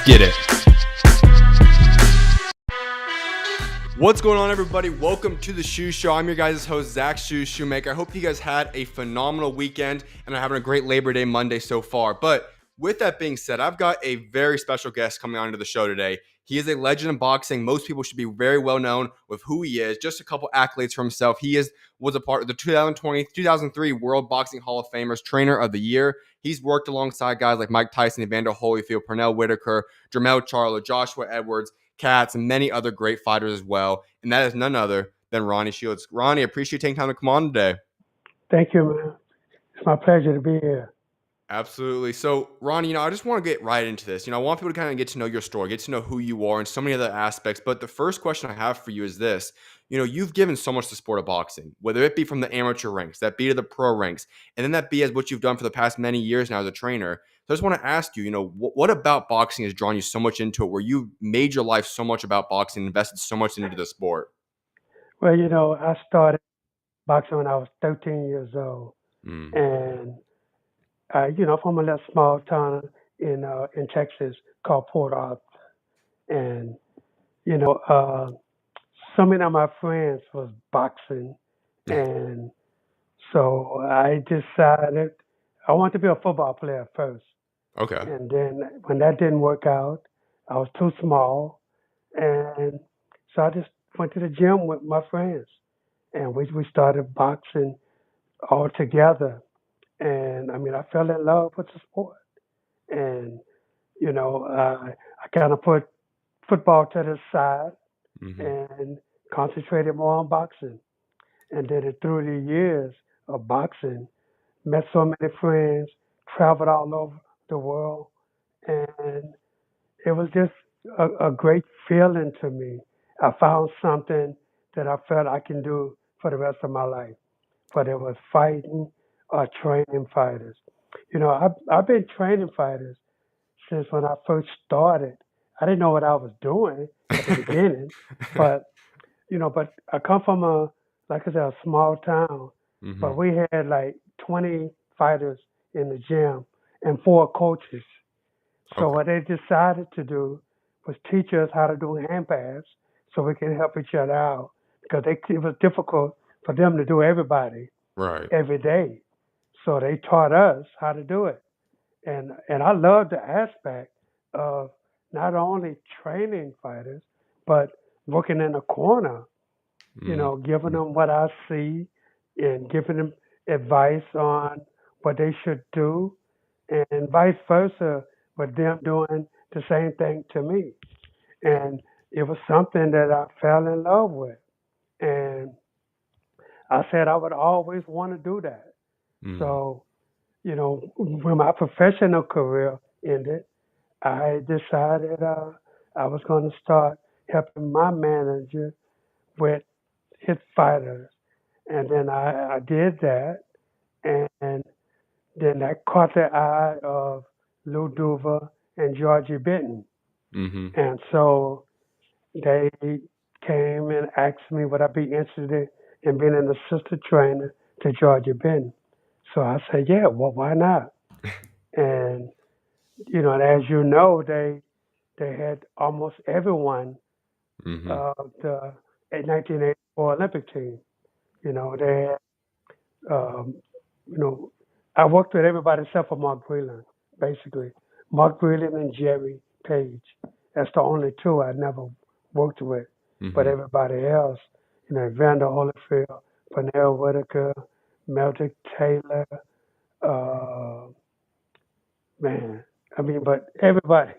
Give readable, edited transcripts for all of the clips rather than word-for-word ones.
get it. What's going on, everybody? Welcome to the SchuZ Show. I'm your guys' host, SchuZ Schumaker. I hope you guys had a phenomenal weekend and are having a great Labor Day Monday so far. But with that being said, I've got a very special guest coming onto the show today. He is a legend in boxing. Most people should be very well known with who he is. Just a couple accolades for himself. He was a part of the 2003 World Boxing Hall of Famers Trainer of the Year. He's worked alongside guys like Mike Tyson, Evander Holyfield, Pernell Whitaker, Jermell Charlo, Joshua Edwards, Katz, and many other great fighters as well. And that is none other than Ronnie Shields. Ronnie, I appreciate you taking time to come on today. Thank you, man. It's my pleasure to be here. Absolutely. So, Ronnie, I just want to get right into this. I want people to kind of get to know your story, get to know who you are and so many other aspects. But the first question I have for you is this. You've given so much to the sport of boxing, whether it be from the amateur ranks, that be to the pro ranks, and then that be as what you've done for the past many years now as a trainer. So I just want to ask you, what about boxing has drawn you so much into it, where you made your life so much about boxing, invested so much into the sport? Well, I started boxing when I was 13 years old. And, from a little small town in Texas called Port Arthur. And, so many of my friends was boxing. And so I decided I wanted to be a football player first. Okay. And then when that didn't work out, I was too small. And so I just went to the gym with my friends. And we started boxing all together. And I fell in love with the sport. And, I kind of put football to the side and concentrated more on boxing. And then through the years of boxing, met so many friends, traveled all over the world. And it was just a great feeling to me. I found something that I felt I can do for the rest of my life, whether it was fighting or training fighters. I've been training fighters since when I first started. I didn't know what I was doing at the beginning, but I come from like I said, a small town, but we had like 20 fighters in the gym and 4 coaches. So what they decided to do was teach us how to do hand pass so we can help each other out, because it was difficult for them to do everybody every day. So they taught us how to do it. And I love the aspect of not only training fighters, but working in a corner, giving them what I see and giving them advice on what they should do, and vice versa, with them doing the same thing to me. And it was something that I fell in love with. And I said I would always want to do that. So, when my professional career ended, I decided I was going to start helping my manager with his fighters. And then I did that. And then that caught the eye of Lou Duva and Georgie Benton. And so they came and asked me would I be interested in being an assistant trainer to Georgie Benton. So I said, yeah, well, why not? And, and as you know, they had almost everyone of the 1984 Olympic team. They had, I worked with everybody except for Mark Breland, basically. Mark Breland and Jerry Page. That's the only 2 I never worked with. But everybody else, Evander Holyfield, Pernell Whitaker, Meldick Taylor, but everybody,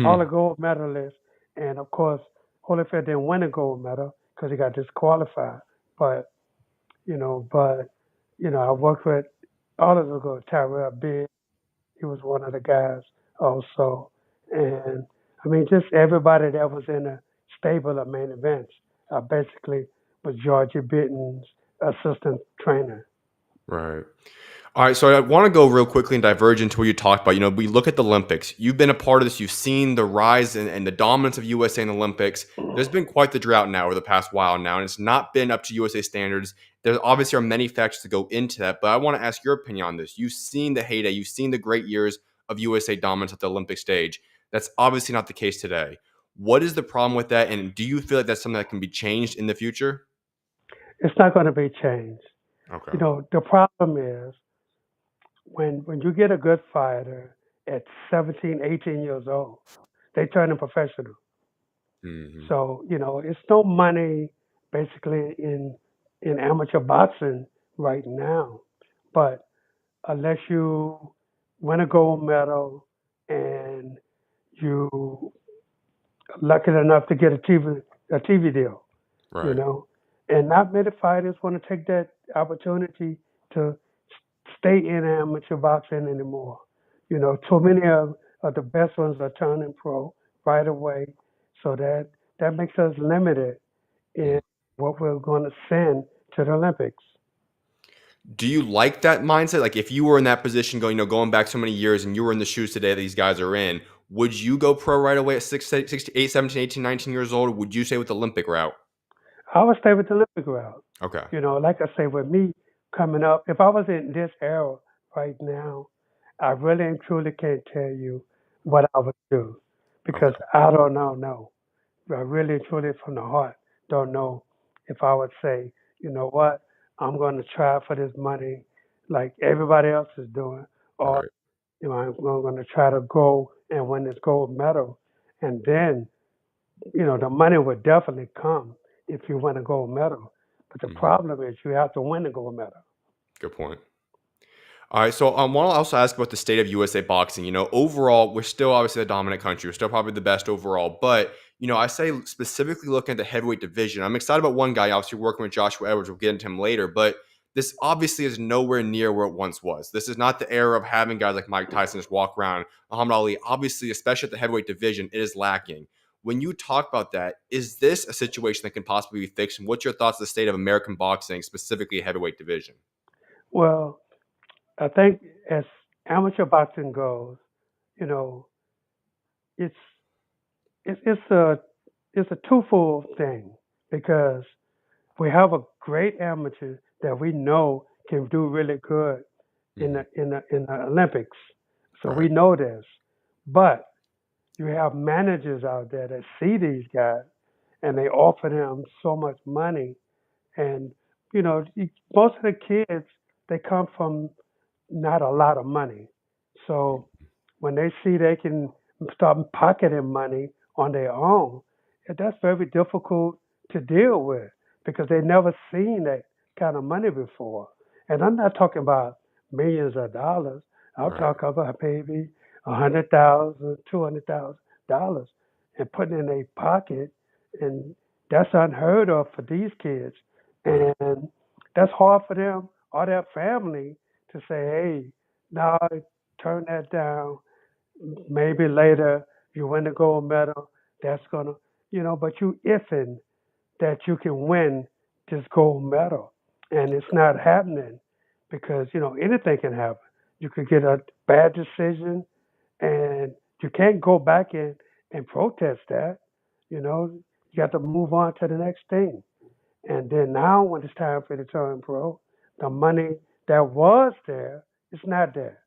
all the gold medalists. And of course, Holyfield didn't win a gold medal because he got disqualified. But, I worked with all of the gold. Tyrell Biggs, he was one of the guys also. And just everybody that was in a stable of main events. I basically was Georgie Benton's assistant trainer. Right. All right, so I want to go real quickly and diverge into what you talked about. We look at the Olympics. You've been a part of this. You've seen the rise and the dominance of USA in the Olympics. There's been quite the drought now over the past while now, and it's not been up to USA standards. There obviously are many factors to go into that, but I want to ask your opinion on this. You've seen the heyday. You've seen the great years of USA dominance at the Olympic stage. That's obviously not the case today. What is the problem with that? And do you feel like that's something that can be changed in the future? It's not going to be changed. Okay. You know, the problem is when you get a good fighter at 17, 18 years old, they turn them professional. Hmm. So, you know, it's no money basically in amateur boxing right now. But unless you win a gold medal and you lucky enough to get a TV deal, you Right. know. And not many fighters want to take that opportunity to stay in amateur boxing anymore. You know, too many of the best ones are turning pro right away, so that makes us limited in Mhm. what we're going to send to the Olympics. Do you like that mindset? Like if you were in that position going, going back so many years and you were in the shoes today that these guys are in, would you go pro right away at 8, 17, 18, 19 years old? Or would you stay with the Olympic route? I would stay with the Olympic route. Okay. You know, like I say, with me coming up, if I was in this era right now, I really and truly can't tell you what I would do because Okay. I don't know. No, I really and truly from the heart don't know if I would say, you know what, I'm going to try for this money like everybody else is doing, or Right. you know, I'm going to try to go and win this gold medal, and then you know, the money would definitely come if you win a gold medal. But the Hmm. problem is you have to win the gold medal. Good point. All right, so I want to also ask about the state of USA boxing. Overall, we're still obviously a dominant country. We're still probably the best overall. But I say specifically looking at the heavyweight division, I'm excited about one guy. Obviously, working with Joshua Edwards. We'll get into him later. But this obviously is nowhere near where it once was. This is not the era of having guys like Mike Tyson just walk around. Muhammad Ali, obviously, especially at the heavyweight division, it is lacking. When you talk about that, is this a situation that can possibly be fixed? And what's your thoughts on the state of American boxing, specifically heavyweight division? Well, I think as amateur boxing goes, you know, it's it's a it's a twofold thing because we have a great amateur that we know can do really good in Hmm. the Olympics. So we Right. know this. But you have managers out there that see these guys and they offer them so much money. And, you know, most of the kids, they come from not a lot of money. So when they see they can start pocketing money on their own, that's very difficult to deal with because they never seen that kind of money before. And I'm not talking about millions of dollars. I'm Right. talking about maybe $100,000, $200,000, and putting in their pocket, and that's unheard of for these kids. Right. And that's hard for them or their family to say, hey, now turn that down. Maybe later you win the gold medal. That's gonna, but you ifing that you can win this gold medal, and it's not happening because anything can happen. You could get a bad decision, and you can't go back in and protest that. You got to move on to the next thing. And then now, when it's time for you to turn pro, the money that was there is not there.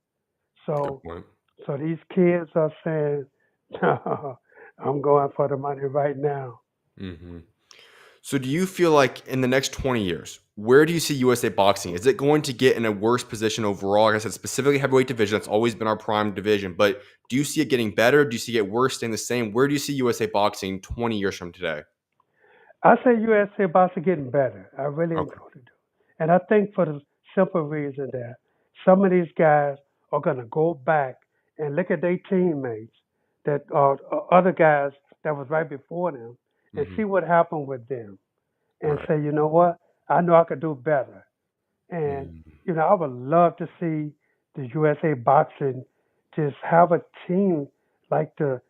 Good So, point. so these kids are saying, "No, I'm going for the money right now." Hmm. So, do you feel like in the next 20 years, where do you see USA boxing? Is it going to get in a worse position overall? Like I said, specifically heavyweight division, that's always been our prime division. But do you see it getting better? Do you see it get worse, staying the same? Where do you see USA boxing 20 years from today? I say USA boxing getting better. I really and Okay. truly do. And I think for the simple reason that some of these guys are going to go back and look at their teammates that are other guys that was right before them and Hmm. see what happened with them and Right. say, you know what, I know I could do better. And, Hmm. I would love to see the USA boxing just have a team like the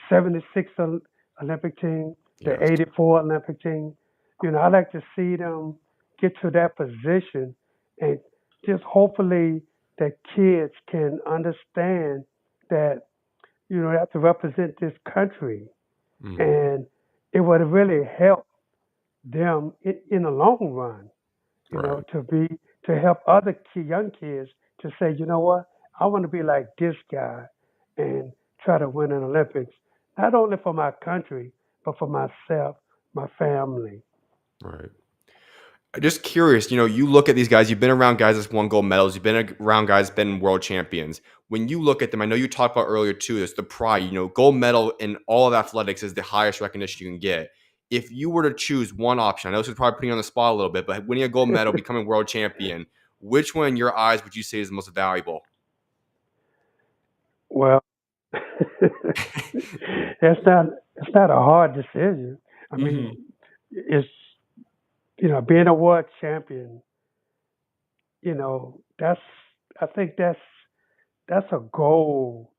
76 Olympic team, the Yes. 84 Olympic team. I like to see them get to that position and just hopefully that kids can understand that, they have to represent this country. Hmm. And it would really help them in the long run, Right. to help other young kids to say, you know what, I want to be like this guy and try to win an Olympics, not only for my country, but for myself, my family. Right. Just curious, you look at these guys, you've been around guys that's won gold medals, you've been around guys that's been world champions. When you look at them, I know you talked about earlier too, it's the pride, gold medal in all of athletics is the highest recognition you can get. If you were to choose one option, I know this is probably putting you on the spot a little bit, but winning a gold medal, becoming world champion, which one in your eyes would you say is the most valuable? Well, that's not it's not a hard decision. I mean, Hmm. it's being a world champion. That's I think that's a goal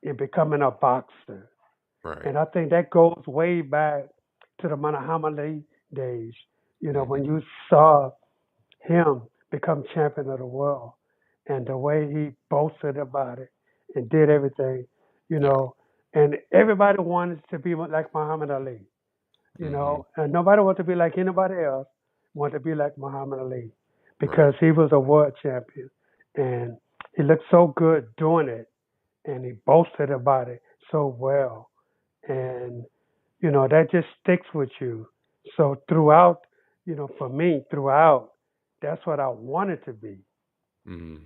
in becoming a boxer, Right. and I think that goes way back to the Muhammad Ali days. When Hmm. you saw him become champion of the world, and the way he boasted about it and did everything, you Yeah. know, and everybody wanted to be like Muhammad Ali, Hmm. and nobody wanted to be like anybody else, wanted to be like Muhammad Ali Right. because he was a world champion and he looked so good doing it and he boasted about it so well. And, that just sticks with you. So throughout, for me, throughout, that's what I wanted to be. Hmm.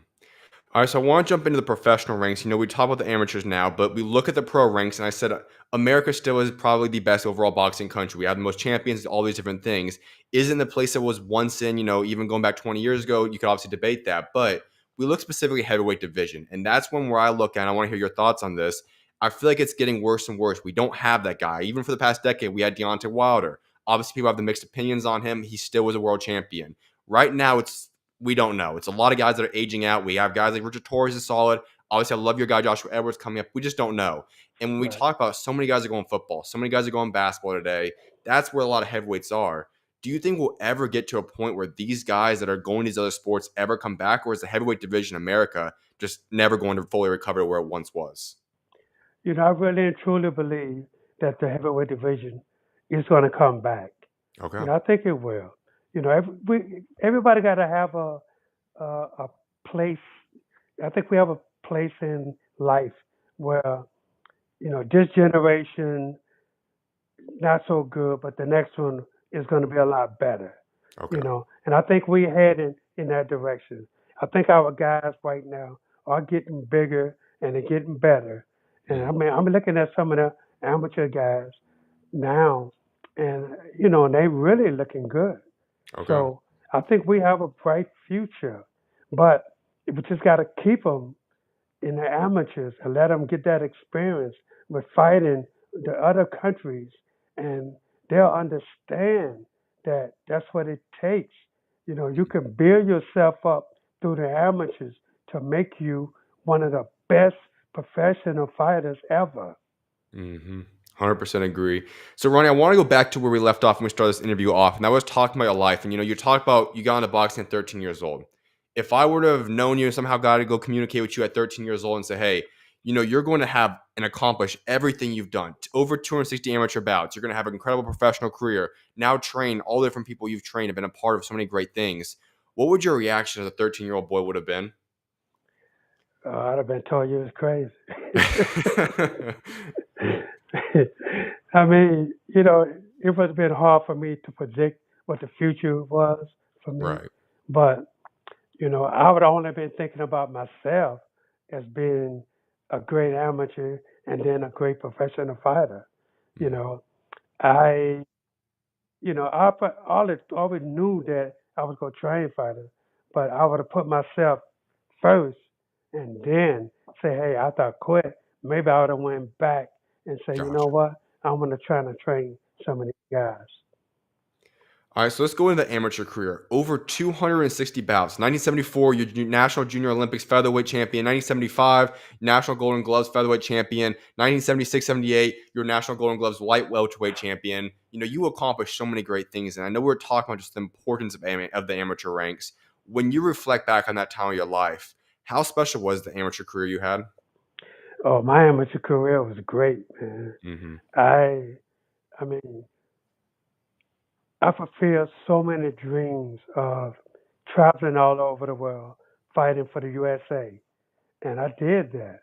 All right, so I want to jump into the professional ranks. We talk about the amateurs now, but we look at the pro ranks, and I said America still is probably the best overall boxing country. We have the most champions, all these different things. Isn't the place that was once in, even going back 20 years ago, you could obviously debate that. But we look specifically heavyweight division, and that's one where I look at, and I want to hear your thoughts on this. I feel like it's getting worse and worse. We don't have that guy. Even for the past decade, we had Deontay Wilder. Obviously, people have the mixed opinions on him. He still was a world champion. Right now, we don't know. It's a lot of guys that are aging out. We have guys like Richard Torres is solid. Obviously, I love your guy Joshua Edwards coming up. We just don't know. And when we Right. talk about so many guys are going football, so many guys are going basketball today, that's where a lot of heavyweights are. Do you think we'll ever get to a point where these guys that are going to these other sports ever come back, or is the heavyweight division in America just never going to fully recover to where it once was? I really and truly believe that the heavyweight division is going to come back. Okay. I think it will. Everybody got to have a place. I think we have a place in life where this generation not so good, but the next one is going to be a lot better. Okay. And I think we head in that direction. I think our guys right now are getting bigger and they're getting better. And I Mhm. mean, I'm looking at some of the amateur guys now, and they really looking good. Okay. So I think we have a bright future, but we just got to keep them in the amateurs and let them get that experience with fighting the other countries, and they'll understand that that's what it takes. You can build yourself up through the amateurs to make you one of the best professional fighters ever. Mm-hmm. 100% agree. So, Ronnie, I want to go back to where we left off when we started this interview off. And I was talking about your life. And, you talked about you got into boxing at 13 years old. If I were to have known you and somehow got to go communicate with you at 13 years old and say, hey, you're going to have and accomplish everything you've done, over 260 amateur bouts. You're going to have an incredible professional career. Now train all the different people you've trained, have been a part of so many great things. What would your reaction as a 13-year-old boy would have been? I'd have been told you was crazy. I mean, it would have been hard for me to predict what the future was for me, Right. but I would only been thinking about myself as being a great amateur and then a great professional fighter. You Mhm. know, I, always knew that I was going to train fighters, but I would have put myself first and then say, hey, after I quit, maybe I would have went back and say, you know Gotcha. what, I'm going to try to train some of these guys. All right, so let's go into the amateur career. Over 260 bouts. 1974, you're National Junior Olympics featherweight champion. 1975, National Golden Gloves featherweight champion. 1976-78, you're National Golden Gloves light welterweight champion. You accomplished so many great things, and I know we are talking about just the importance of the amateur ranks. When you reflect back on that time of your life, how special was the amateur career you had? Oh, my amateur career was great, man. Mm-hmm. I mean, I fulfilled so many dreams of traveling all over the world, fighting for the USA. And I did that.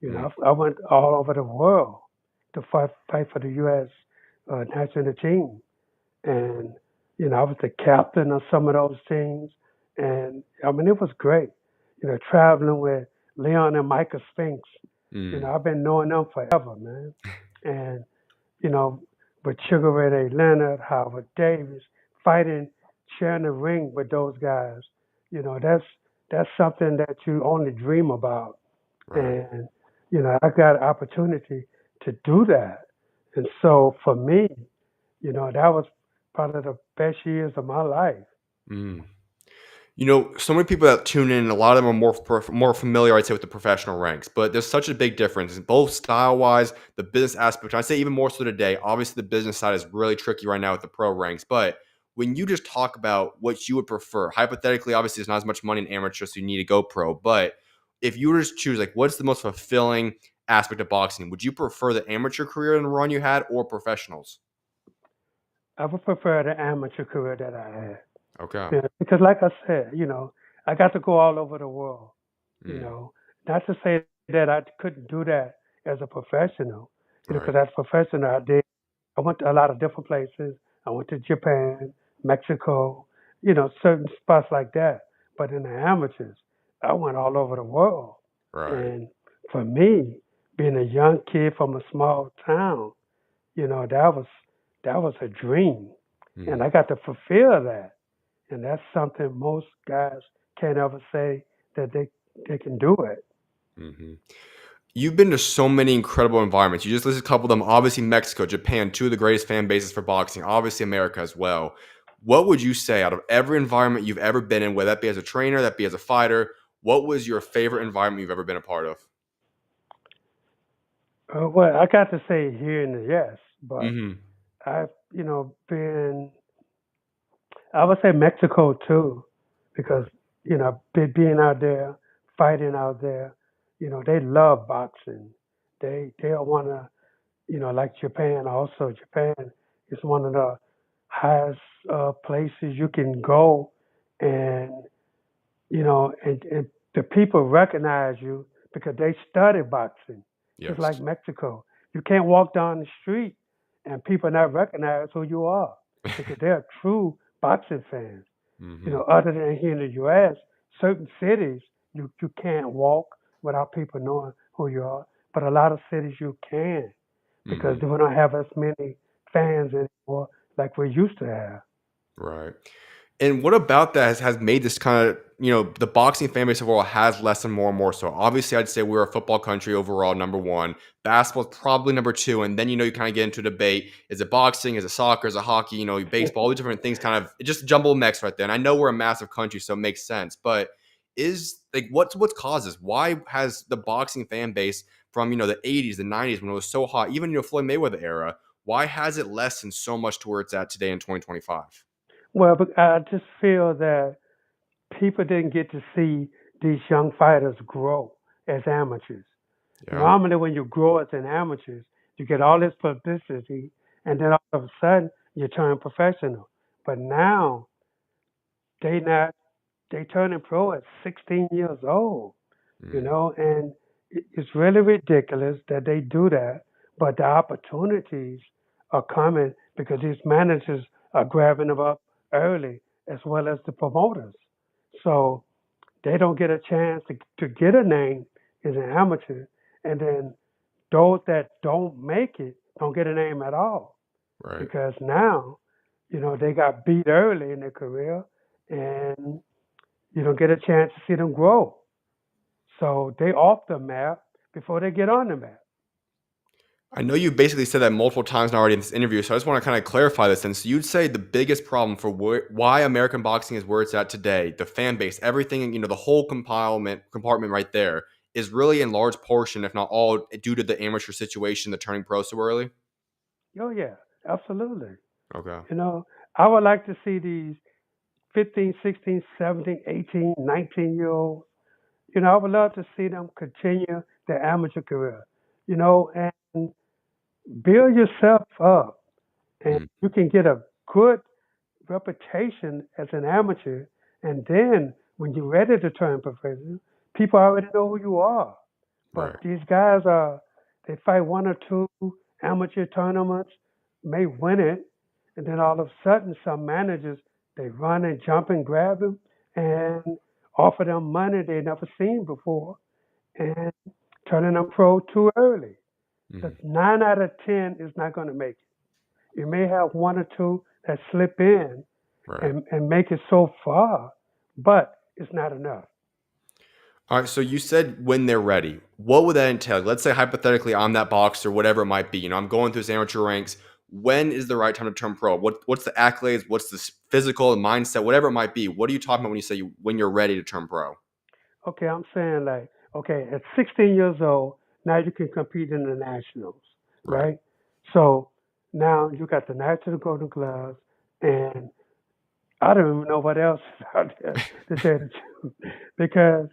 You Mm, know, I went all over the world to fight for the U.S. National team, and you know, I was the captain of some of those teams, and I mean, it was great. You know, traveling with Leon and Michael Spinks. You know, mm, I've been knowing them forever, man, and you know, with Sugar Ray Leonard, Howard Davis, fighting, sharing the ring with those guys. You know, that's something that you only dream about. right. And, you know, I got an opportunity to do that. And so for me, you know, that was probably the best years of my life. Mm. So many people that tune in, a lot of them are more familiar, I'd say, with the professional ranks. But there's such a big difference, both style wise, the business aspect. I'd say even more so today. Obviously, the business side is really tricky right now with the pro ranks. But when you just talk about what you would prefer, hypothetically, obviously, there's not as much money in amateur, so you need to go pro. But if you were to choose, like, what's the most fulfilling aspect of boxing? Would you prefer the amateur career and the run you had, or professionals? I would prefer the amateur career that I had. Okay. Yeah, because like I said, you know, I got to go all over the world, you Mm, know. Not to say that I couldn't do that as a professional, you know, right. because as a professional, I went to a lot of different places. I went to Japan, Mexico, you know, certain spots like that. But in the amateurs, I went all over the world. Right. And for me, being a young kid from a small town, you know, that was a dream. And Mm, I got to fulfill that. And that's something most guys can't ever say that they can do it. hmm You've been to so many incredible environments. You just listed a couple of them. Obviously, Mexico, Japan, two of the greatest fan bases for boxing. Obviously, America as well. What would you say out of every environment you've ever been in, whether that be as a trainer, that be as a fighter, what was your favorite environment you've ever been a part of? Well, I got to say here in the yes, but Hmm. I've, you know, been I would say Mexico too, because Right. you know, being out there, fighting out there, you know, they love boxing. They want to, you know, like Japan. Also, Japan is one of the highest places you can go, and you know, and the people recognize you because they study boxing. Just like Yes. Mexico, you can't walk down the street and people not recognize who you are because they're true boxing fans. You Hmm. know, other than here in the U.S., certain cities you can't walk without people knowing who you are, but a lot of cities you can because Hmm. we don't have as many fans anymore like we used to have. Right. And what about that has made this kind of, the boxing fan base overall has lessened more and more so? Obviously, I'd say we're a football country overall, number one. Basketball's probably number two. And then, you kind of get into a debate. Is it boxing? Is it soccer? Is it hockey? Baseball, all these different things kind of, it's just a jumble mix right there. And I know we're a massive country, so it makes sense. But is like, what's causes? Why has the boxing fan base from, the 80s, the 90s when it was so hot, even, Floyd Mayweather era, why has it lessened so much to where it's at today in 2025? Well, but I just feel that people didn't get to see these young fighters grow as amateurs. Yeah. Normally, when you grow as an amateur, you get all this publicity, and then all of a sudden you turn professional. But now they not they turning pro at 16 years old, you Mm, know, and it's really ridiculous that they do that. But the opportunities are coming because these managers are grabbing them up early, as well as the promoters. So they don't get a chance to get a name as an amateur, and then those that don't make it don't get a name at all right. because now, you know, they got beat early in their career, and you don't get a chance to see them grow. So they off the map before they get on the map. I know you basically said that multiple times now already in this interview, so I just want to kind of clarify this. And so you'd say the biggest problem for why American boxing is where it's at today, the fan base, everything, the whole compartment right there, is really in large portion, if not all, due to the amateur situation, the turning pro so early. Oh yeah, absolutely. Okay. You know, I would like to see these 15, 16, 17, 18, 19-year olds. You know, I would love to see them continue their amateur career. You know, and build yourself up, and Mm, you can get a good reputation as an amateur. And then when you're ready to turn professional, people already know who you are. But Right. these guys they fight one or two amateur tournaments, may win it, and then all of a sudden some managers they run and jump and grab them and offer them money they never seen before and turning them pro too early. The Mhm. 9 out of 10 is not going to make it. You may have one or two that slip in Right. and make it so far, but it's not enough. All right. So you said when they're ready. What would that entail? Let's say hypothetically I'm that boxer, whatever it might be. I'm going through his amateur ranks. When is the right time to turn pro? What's the accolades? What's the physical the mindset? Whatever it might be. What are you talking about when you say when you're ready to turn pro? Okay, I'm saying like, okay, at 16 years old, now you can compete in the nationals, Right. right? So now you got the national golden gloves, and I don't even know what else is out there to tell you the truth, because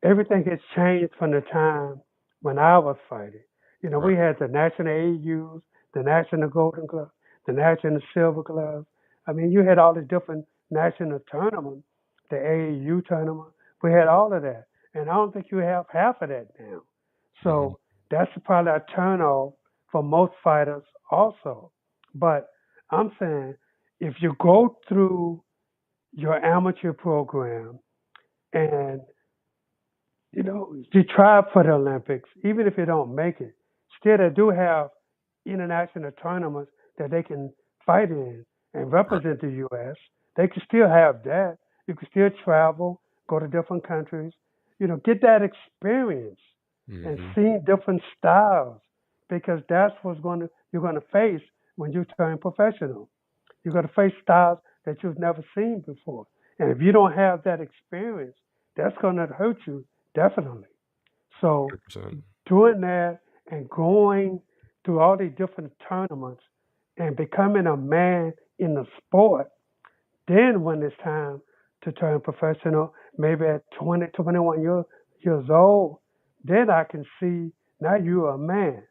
everything has changed from the time when I was fighting. We Right. had the national AUs, the national golden gloves, the national silver gloves. I mean, you had all the different national tournaments, the AAU tournament. We had all of that. And I don't think you have half of that now. Mhm. So that's probably a turnoff for most fighters also. But I'm saying if you go through your amateur program and you try for the Olympics, even if you don't make it. Still, they do have international tournaments that they can fight in and Right. represent the U.S. They can still have that. You can still travel, go to different countries, get that experience and Mhm. see different styles because that's you're going to face when you turn professional. You're going to face styles that you've never seen before. And if you don't have that experience, that's going to hurt you definitely. So 100%. doing that and going through all these different tournaments and becoming a man in the sport, then when it's time to turn professional, maybe at 20, 21 years old, then I can see now you're a man.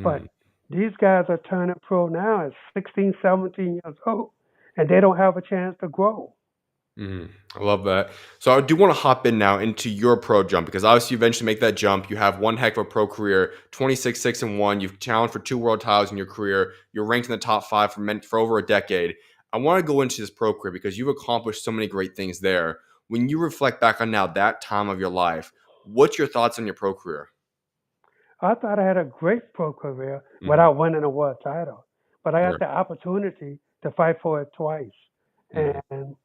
But Mhm. these guys are turning pro now at 16, 17 years old, and they don't have a chance to grow. Mhm. I love that. So I do want to hop in now into your pro jump because obviously you eventually make that jump. You have one heck of a pro career, 26, 6-1. You've challenged for 2 world titles in your career. You're ranked in the top five for over a decade. I want to go into this pro career because you've accomplished so many great things there. When you reflect back on now that time of your life, what's your thoughts on your pro career? I thought I had a great pro career Hmm. without winning a world title, but I got Right. the opportunity to fight for it twice, Hmm. and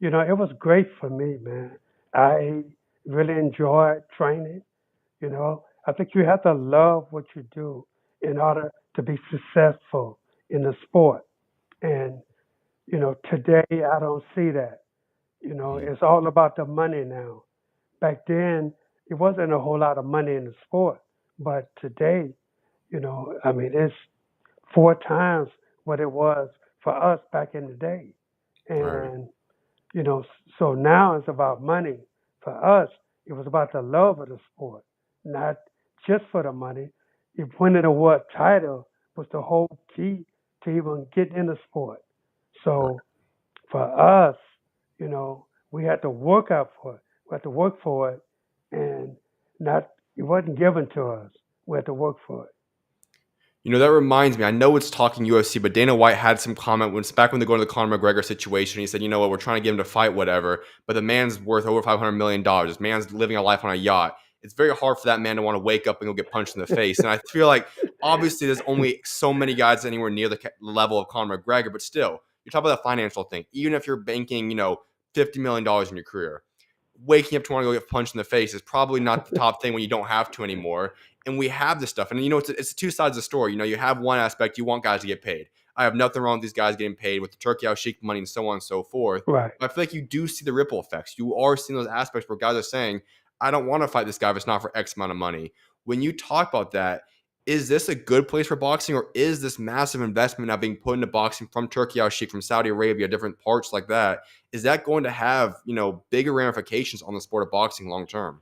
it was great for me, man. I really enjoyed training. I think you have to love what you do in order to be successful in the sport. And today I don't see that. It's all about the money now. Back then, it wasn't a whole lot of money in the sport, but today, I mean, it's 4 times what it was for us back in the day. Right. And, so now it's about money. For us, it was about the love of the sport, not just for the money. If winning a world title was the whole key to even get in the sport. Right. So for us, we had to work out for it. We had to work for it, and not it wasn't given to us. We had to work for it. That reminds me. I know it's talking UFC, but Dana White had some comment when back when they go into the Conor McGregor situation. He said, "You know what? We're trying to get him to fight, whatever. But the man's worth over $500 million. This man's living a life on a yacht. It's very hard for that man to want to wake up and go get punched in the face." And I feel like obviously there's only so many guys anywhere near the level of Conor McGregor, but still, you're talking about the financial thing. Even if you're banking, $50 million in your career, waking up to want to go get punched in the face is probably not the top thing when you don't have to anymore. And we have this stuff. And it's two sides of the story. You have one aspect, you want guys to get paid. I have nothing wrong with these guys getting paid with the Turkey Al Sheikh money and so on and so forth. Right. But I feel like you do see the ripple effects. You are seeing those aspects where guys are saying, I don't want to fight this guy if it's not for X amount of money. When you talk about that, is this a good place for boxing, or is this massive investment now being put into boxing from Turkey Al Sheikh, from Saudi Arabia, different parts like that? Is that going to have, bigger ramifications on the sport of boxing long term?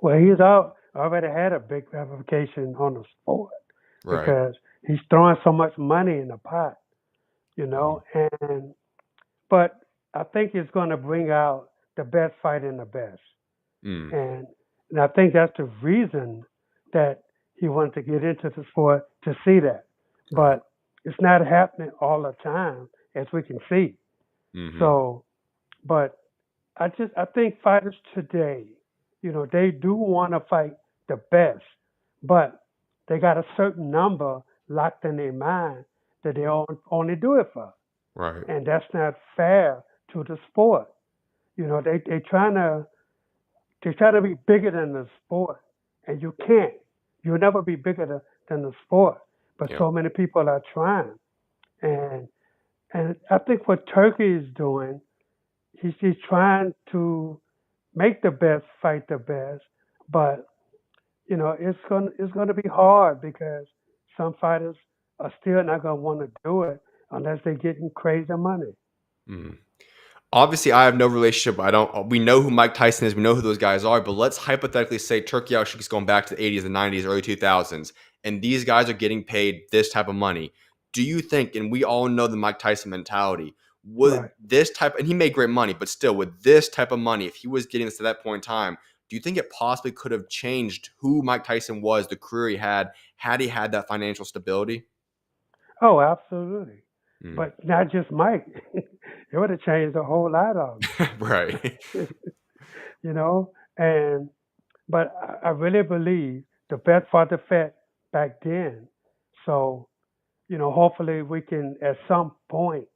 Well, already had a big ramification on the sport Right. because he's throwing so much money in the pot, Mhm. and but I think it's going to bring out the best fight in the best. Mm. And And I think that's the reason that he wanted to get into the sport to see that. Right. But it's not happening all the time, as we can see. Mm-hmm. So, but I think fighters today, they do want to fight the best, but they got a certain number locked in their mind that they only do it for, Right. and that's not fair to the sport. They try to be bigger than the sport, and you can't. You'll never be bigger than the sport. But Yep. so many people are trying, and and I think what Turkey is doing, he's trying to make the best fight the best, but it's gonna be hard because some fighters are still not gonna want to do it unless they're getting crazy money. Mm. Obviously, I have no relationship. I don't. We know who Mike Tyson is. We know who those guys are. But let's hypothetically say Turkey is going back to the 80s, the 90s, early 2000s, and these guys are getting paid this type of money. Do you think? And we all know the Mike Tyson mentality. Would Right. this type, and he made great money, but still, with this type of money, if he was getting this at that point in time, do you think it possibly could have changed who Mike Tyson was, the career he had he had that financial stability? Oh, absolutely. Mm. But not just Mike. It would have changed a whole lot of Right. them. you know. And but I really believe the best for the Fed back then. So hopefully we can at some point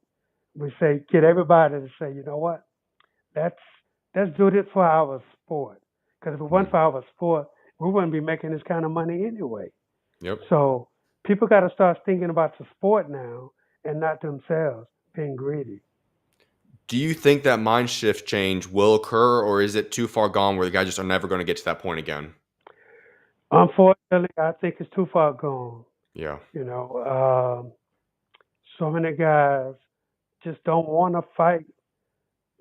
we say get everybody to say, you know what, let's let's do this for our sport. Because if it wasn't Mm. for our sport, we wouldn't be making this kind of money anyway. Yep. So people got to start thinking about the sport now and not themselves being greedy. Do you think that mind shift change will occur, or is it too far gone where the guys just are never going to get to that point again? Unfortunately, I think it's too far gone. Yeah. You know, so many guys just don't want to fight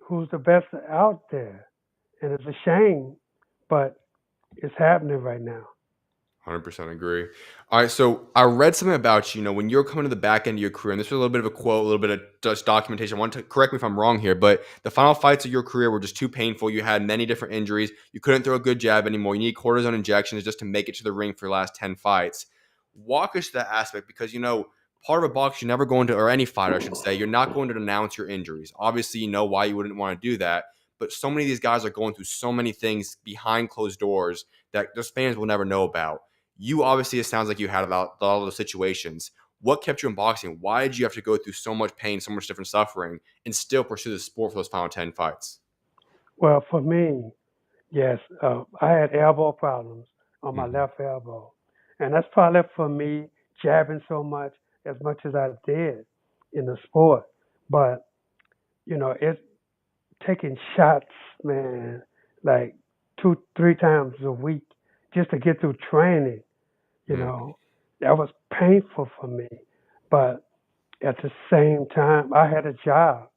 who's the best out there, and it's a shame, but it's happening right now. 100% agree. All right, so I read something about you. You know, when you're coming to the back end of your career, and this was a little bit of a quote, a little bit of just documentation. I want to correct me if I'm wrong here, but the final fights of your career were just too painful. You had many different injuries. You couldn't throw a good jab anymore. You need cortisone injections just to make it to the ring for your last 10 fights. Walk us through that aspect because part of a box, you're never going to, or any fighter, I should say, you're not going to denounce your injuries. Obviously, you know why you wouldn't want to do that, but so many of these guys are going through so many things behind closed doors that those fans will never know about. You obviously, it sounds like you had about all those situations. What kept you in boxing? Why did you have to go through so much pain, so much different suffering, and still pursue the sport for those final 10 fights? Well, for me, yes, I had elbow problems on my Hmm. left elbow, and that's probably for me jabbing so much as I did in the sport. But it's taking shots, man, like 2, 3 times a week just to get through training. You Hmm. know, that was painful for me. But at the same time, I had a job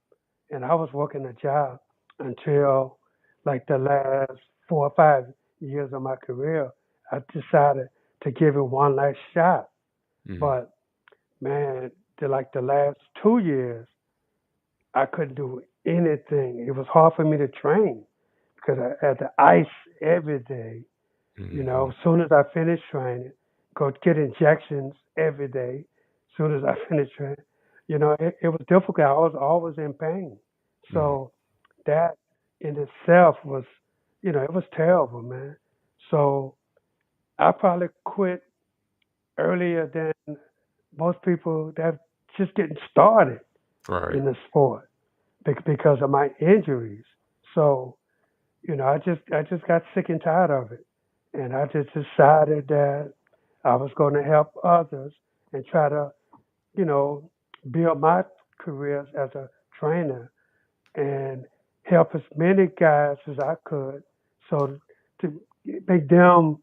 and I was working a job until like the last 4 or 5 years of my career. I decided to give it one last shot. Hmm. But man, the last 2 years, I couldn't do anything. It was hard for me to train because I had to ice every day. Hmm. As soon as I finished training, go get injections every day. As soon as I finished training, it was difficult. I was always in pain. Hmm. So that in itself was, it was terrible, man. So I probably quit earlier than most people that just getting started Right. in the sport because of my injuries. So I just got sick and tired of it, and I just decided that I was going to help others and try to you know build my career as a trainer and help as many guys as I could, so to make them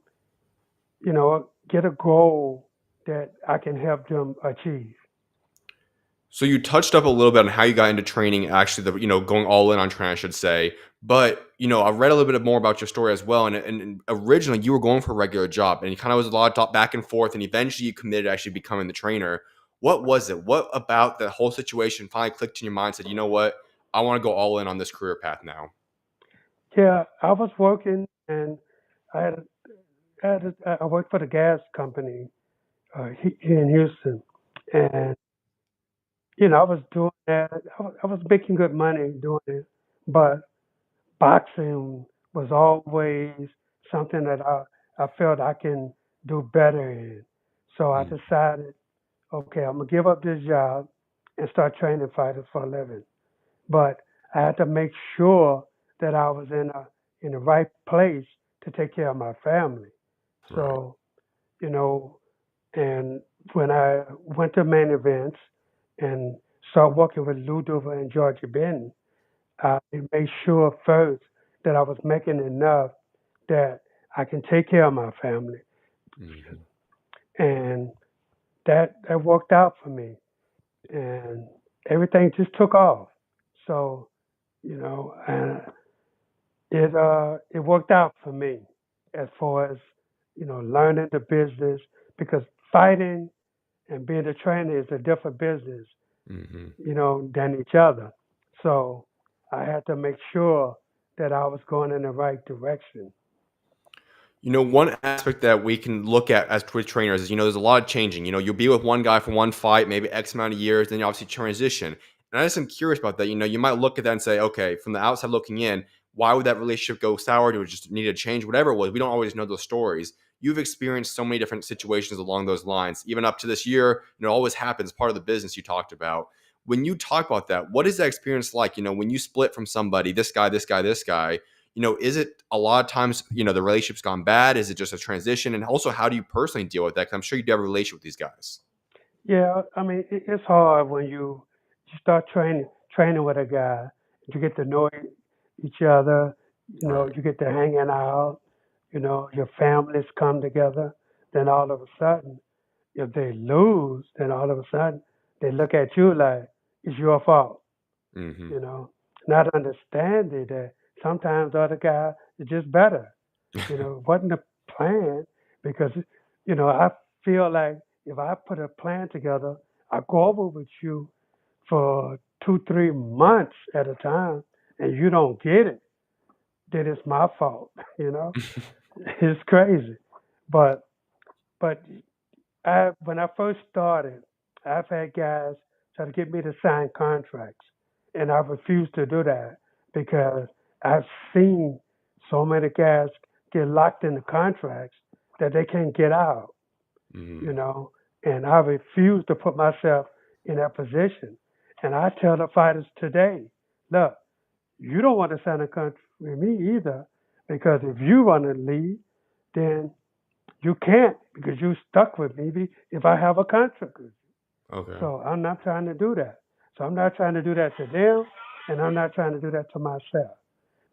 get a goal that I can help them achieve. So you touched up a little bit on how you got into training, actually, going all in on training, I should say. But, I read a little bit more about your story as well. And originally you were going for a regular job and you kind of was a lot of talk back and forth. And eventually you committed to actually becoming the trainer. What was it? What about the whole situation finally clicked in your mind and said, you know what? I want to go all in on this career path now? Yeah, I was working and I had, I worked for the gas company here in Houston, and I was doing that. I was making good money doing it, but boxing was always something that I felt I can do better in. So I Mm, decided, okay, I'm gonna give up this job and start training fighters for a living. But I had to make sure that I was in the right place to take care of my family. right. So, you know, and when I went to main events and started working with Lou Duva and Georgia Benton, I made sure first that I was making enough that I can take care of my family, Hmm. and that worked out for me, and everything just took off. So and it worked out for me as far as learning the business, because fighting and being a trainer is a different business, Hmm. than each other. So I had to make sure that I was going in the right direction. One aspect that we can look at as Twitch trainers is, there's a lot of changing. You'll be with one guy for one fight, maybe X amount of years, then you obviously transition. And I just am curious about that. You might look at that and say, okay, from the outside looking in, why would that relationship go sour? Do it just need to change? Whatever it was, we don't always know those stories. You've experienced so many different situations along those lines, even up to this year. It always happens. Part of the business you talked about. When you talk about that, what is that experience like? When you split from somebody, this guy, this guy, this guy, is it a lot of times, the relationship's gone bad? Is it just a transition? And also, how do you personally deal with that? Because I'm sure you do have a relationship with these guys. Yeah, I mean it's hard when you start training with a guy. You get to know each other. Right. You get to hanging out. Your families come together. Then all of a sudden, if they lose, then all of a sudden they look at you like it's your fault. Hmm. You know, not understanding that sometimes the other guy is just better. It wasn't a plan, because I feel like if I put a plan together, I go over with you for 2, 3 months at a time, and you don't get it, then it's my fault. It's crazy, but but when I first started, I've had guys try to get me to sign contracts, and I refused to do that because I've seen so many guys get locked in the contracts that they can't get out, you Hmm. know, and I refuse to put myself in that position. And I tell the fighters today, look, you don't want to sign a contract with me either, because if you want to leave, then you can't, because you stuck with me if I have a contract with you. Okay. So I'm not trying to do that. So I'm not trying to do that to them, and I'm not trying to do that to myself.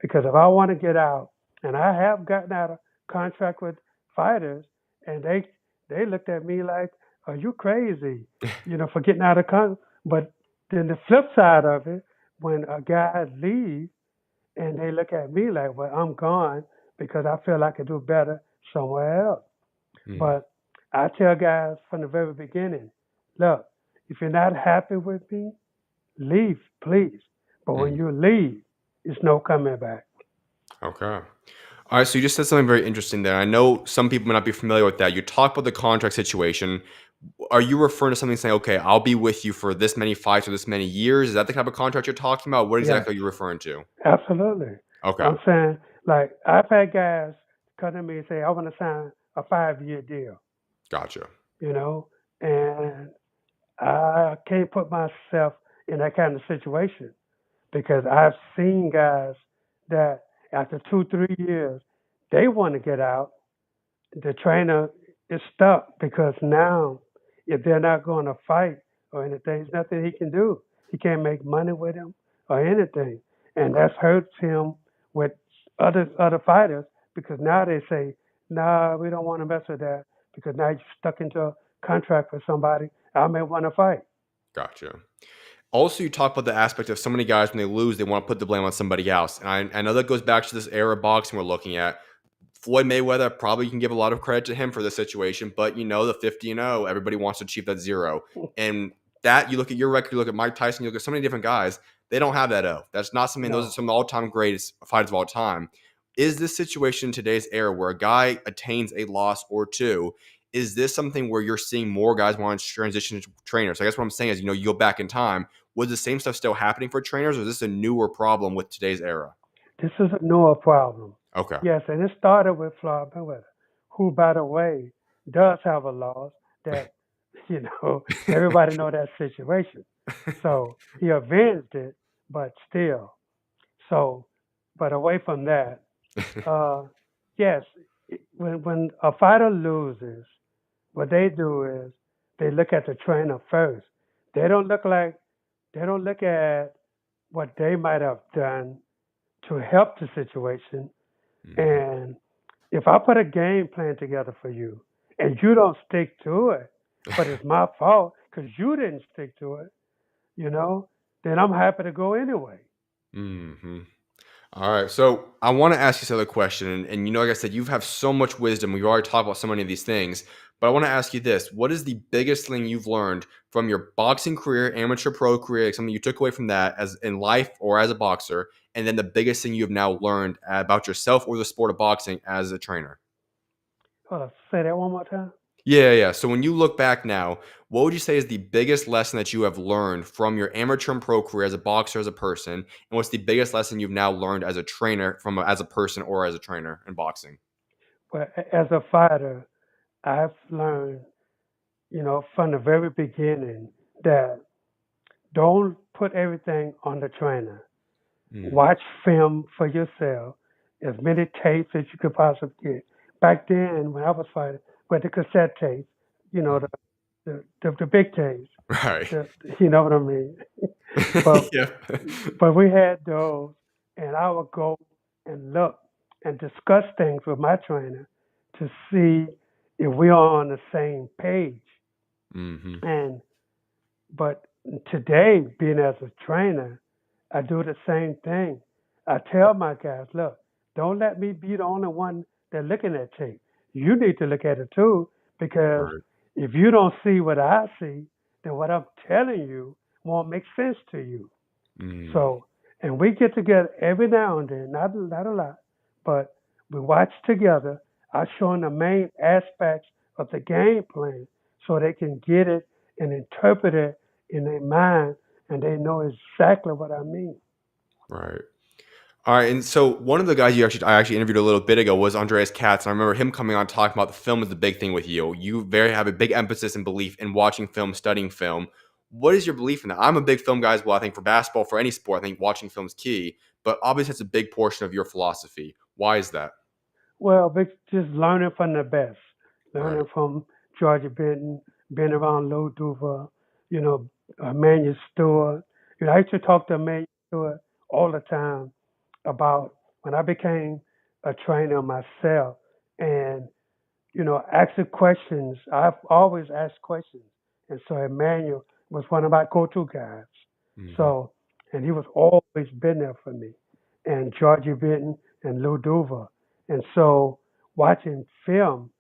Because if I want to get out, and I have gotten out of contract with fighters, and they looked at me like, "Are you crazy?" For getting out of contract. But then the flip side of it, when a guy leaves and they look at me like, "Well, I'm gone because I feel I could do better somewhere else." Mm. But I tell guys from the very beginning, look, if you're not happy with me, leave, please. But when Mm. you leave, it's no coming back. Okay. All right. So you just said something very interesting there. I know some people may not be familiar with that. You talk about the contract situation. Are you referring to something saying, okay, I'll be with you for this many fights or this many years? Is that the type of contract you're talking about? What Yes, exactly are you referring to? absolutely. Okay. I'm saying, like, I've had guys come to me and say, I want to sign a 5-year deal, Gotcha. you know, and I can't put myself in that kind of situation, because I've seen guys that after 2, 3 years, they want to get out. The trainer is stuck, because now if they're not going to fight or anything, there's nothing he can do. He can't make money with him or anything, and Right. that hurts him with other fighters, because now they say, "Nah, we don't want to mess with that, because now you're stuck into a contract with somebody. I may want to fight." Gotcha. Also, you talk about the aspect of so many guys when they lose, they want to put the blame on somebody else. And I know that goes back to this era of boxing we're looking at. Floyd Mayweather, probably you can give a lot of credit to him for this situation, but the 50-0, everybody wants to achieve that zero. And that, you look at your record, you look at Mike Tyson, you look at so many different guys, they don't have that O. That's not something, those are No. some of the all time greatest fighters of all time. Is this situation in today's era where a guy attains a loss or two, is this something where you're seeing more guys want to transition to trainers? I guess what I'm saying is, you go back in time, was the same stuff still happening for trainers, or is this a newer problem with today's era? This is a newer problem. Okay. Yes, and it started with Floyd Mayweather, who, by the way, does have a loss that, everybody know that situation. So he avenged it, but still. So, but away from that, uh, yes, when a fighter loses, what they do is they look at the trainer first. They don't look like they don't look at what they might have done to help the situation. Mhm. And if I put a game plan together for you and you don't stick to it, but it's my fault because you didn't stick to it, then I'm happy to go anyway. hmm All right. So I want to ask you this other question. And like I said, you have so much wisdom. We've already talked about so many of these things. But I want to ask you this. What is the biggest thing you've learned from your boxing career, amateur pro career, like something you took away from that as in life or as a boxer? And then the biggest thing you have now learned about yourself or the sport of boxing as a trainer? Hold on, say that one more time. Yeah. So when you look back now, what would you say is the biggest lesson that you have learned from your amateur and pro career as a boxer, as a person? And what's the biggest lesson you've now learned as a trainer as a person or as a trainer in boxing? Well, as a fighter, I've learned, from the very beginning that don't put everything on the trainer. Mhm. Watch film for yourself, as many tapes as you could possibly get. Back then, when I was fighting, with the cassette tapes, the big tapes, Right. you know what I mean? But Yep. but we had those, and I would go and look and discuss things with my trainer to see if we are on the same page. Mhm. And but today, being as a trainer, I do the same thing. I tell my guys, look, don't let me be the only one that looking at tape. You need to look at it too, because Right. if you don't see what I see, then what I'm telling you won't make sense to you. Mm. So, and we get together every now and then, not a lot, but we watch together. I show them the main aspects of the game plan so they can get it and interpret it in their mind, and they know exactly what I mean. Right. All right, and so one of the guys I actually interviewed a little bit ago was Andreas Katz, and I remember him coming on talking about the film is the big thing with you. You very have a big emphasis and belief in watching film, studying film. What is your belief in that? I'm a big film guy as well. I think for basketball, for any sport, I think watching film is key. But obviously, it's a big portion of your philosophy. Why is that? Well, but just learning from the best, Right. learning from Georgia Benton, being around Lou Duva, you know, Emmanuel Stewart. I used to talk to Emmanuel Stewart all the time about when I became a trainer myself and, asking questions. I've always asked questions. And so Emmanuel was one of my go-to guys. hmm So, and he was always been there for me. And Georgie Benton and Lou Duva. And so watching film,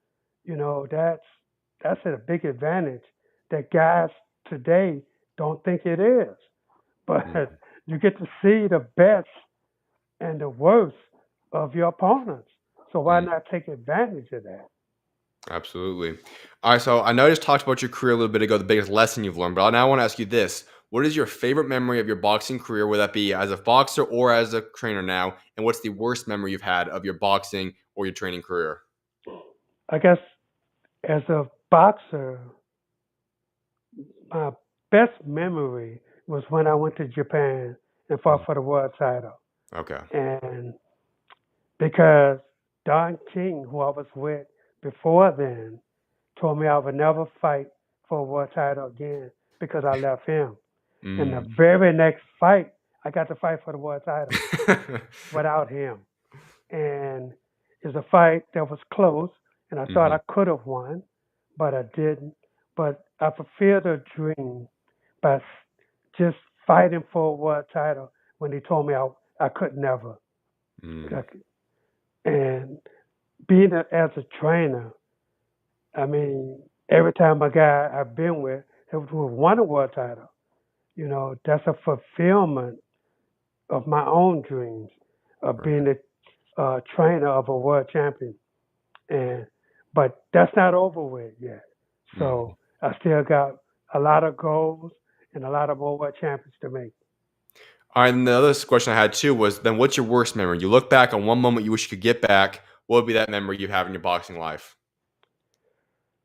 that's a big advantage that guys today don't think it is. But you get to see the best and the worst of your opponents. So why hmm not take advantage of that? Absolutely. All right. So I know I just talked about your career a little bit ago, the biggest lesson you've learned, but now I want to ask you this. What is your favorite memory of your boxing career, whether that be as a boxer or as a trainer now? And what's the worst memory you've had of your boxing or your training career? I guess as a boxer, my best memory was when I went to Japan and fought Mm, for the world title. okay. And because Don King, who I was with before then, told me I would never fight for a world title again because I left him. And the Mm. very next fight, I got to fight for the world title without him. And it's a fight that was close, and I thought hmm I could have won, but I didn't. But I fulfilled a dream by just fighting for a world title when they told me I could never. Mm. And being as a trainer, I mean, every time a guy I've been with who won a world title, that's a fulfillment of my own dreams of Right. being trainer of a world champion, and but that's not over with yet. Mm. So I still got a lot of goals and a lot of more world champions to make. All right, and the other question I had too was then what's your worst memory? You look back on one moment you wish you could get back. What would be that memory you have in your boxing life?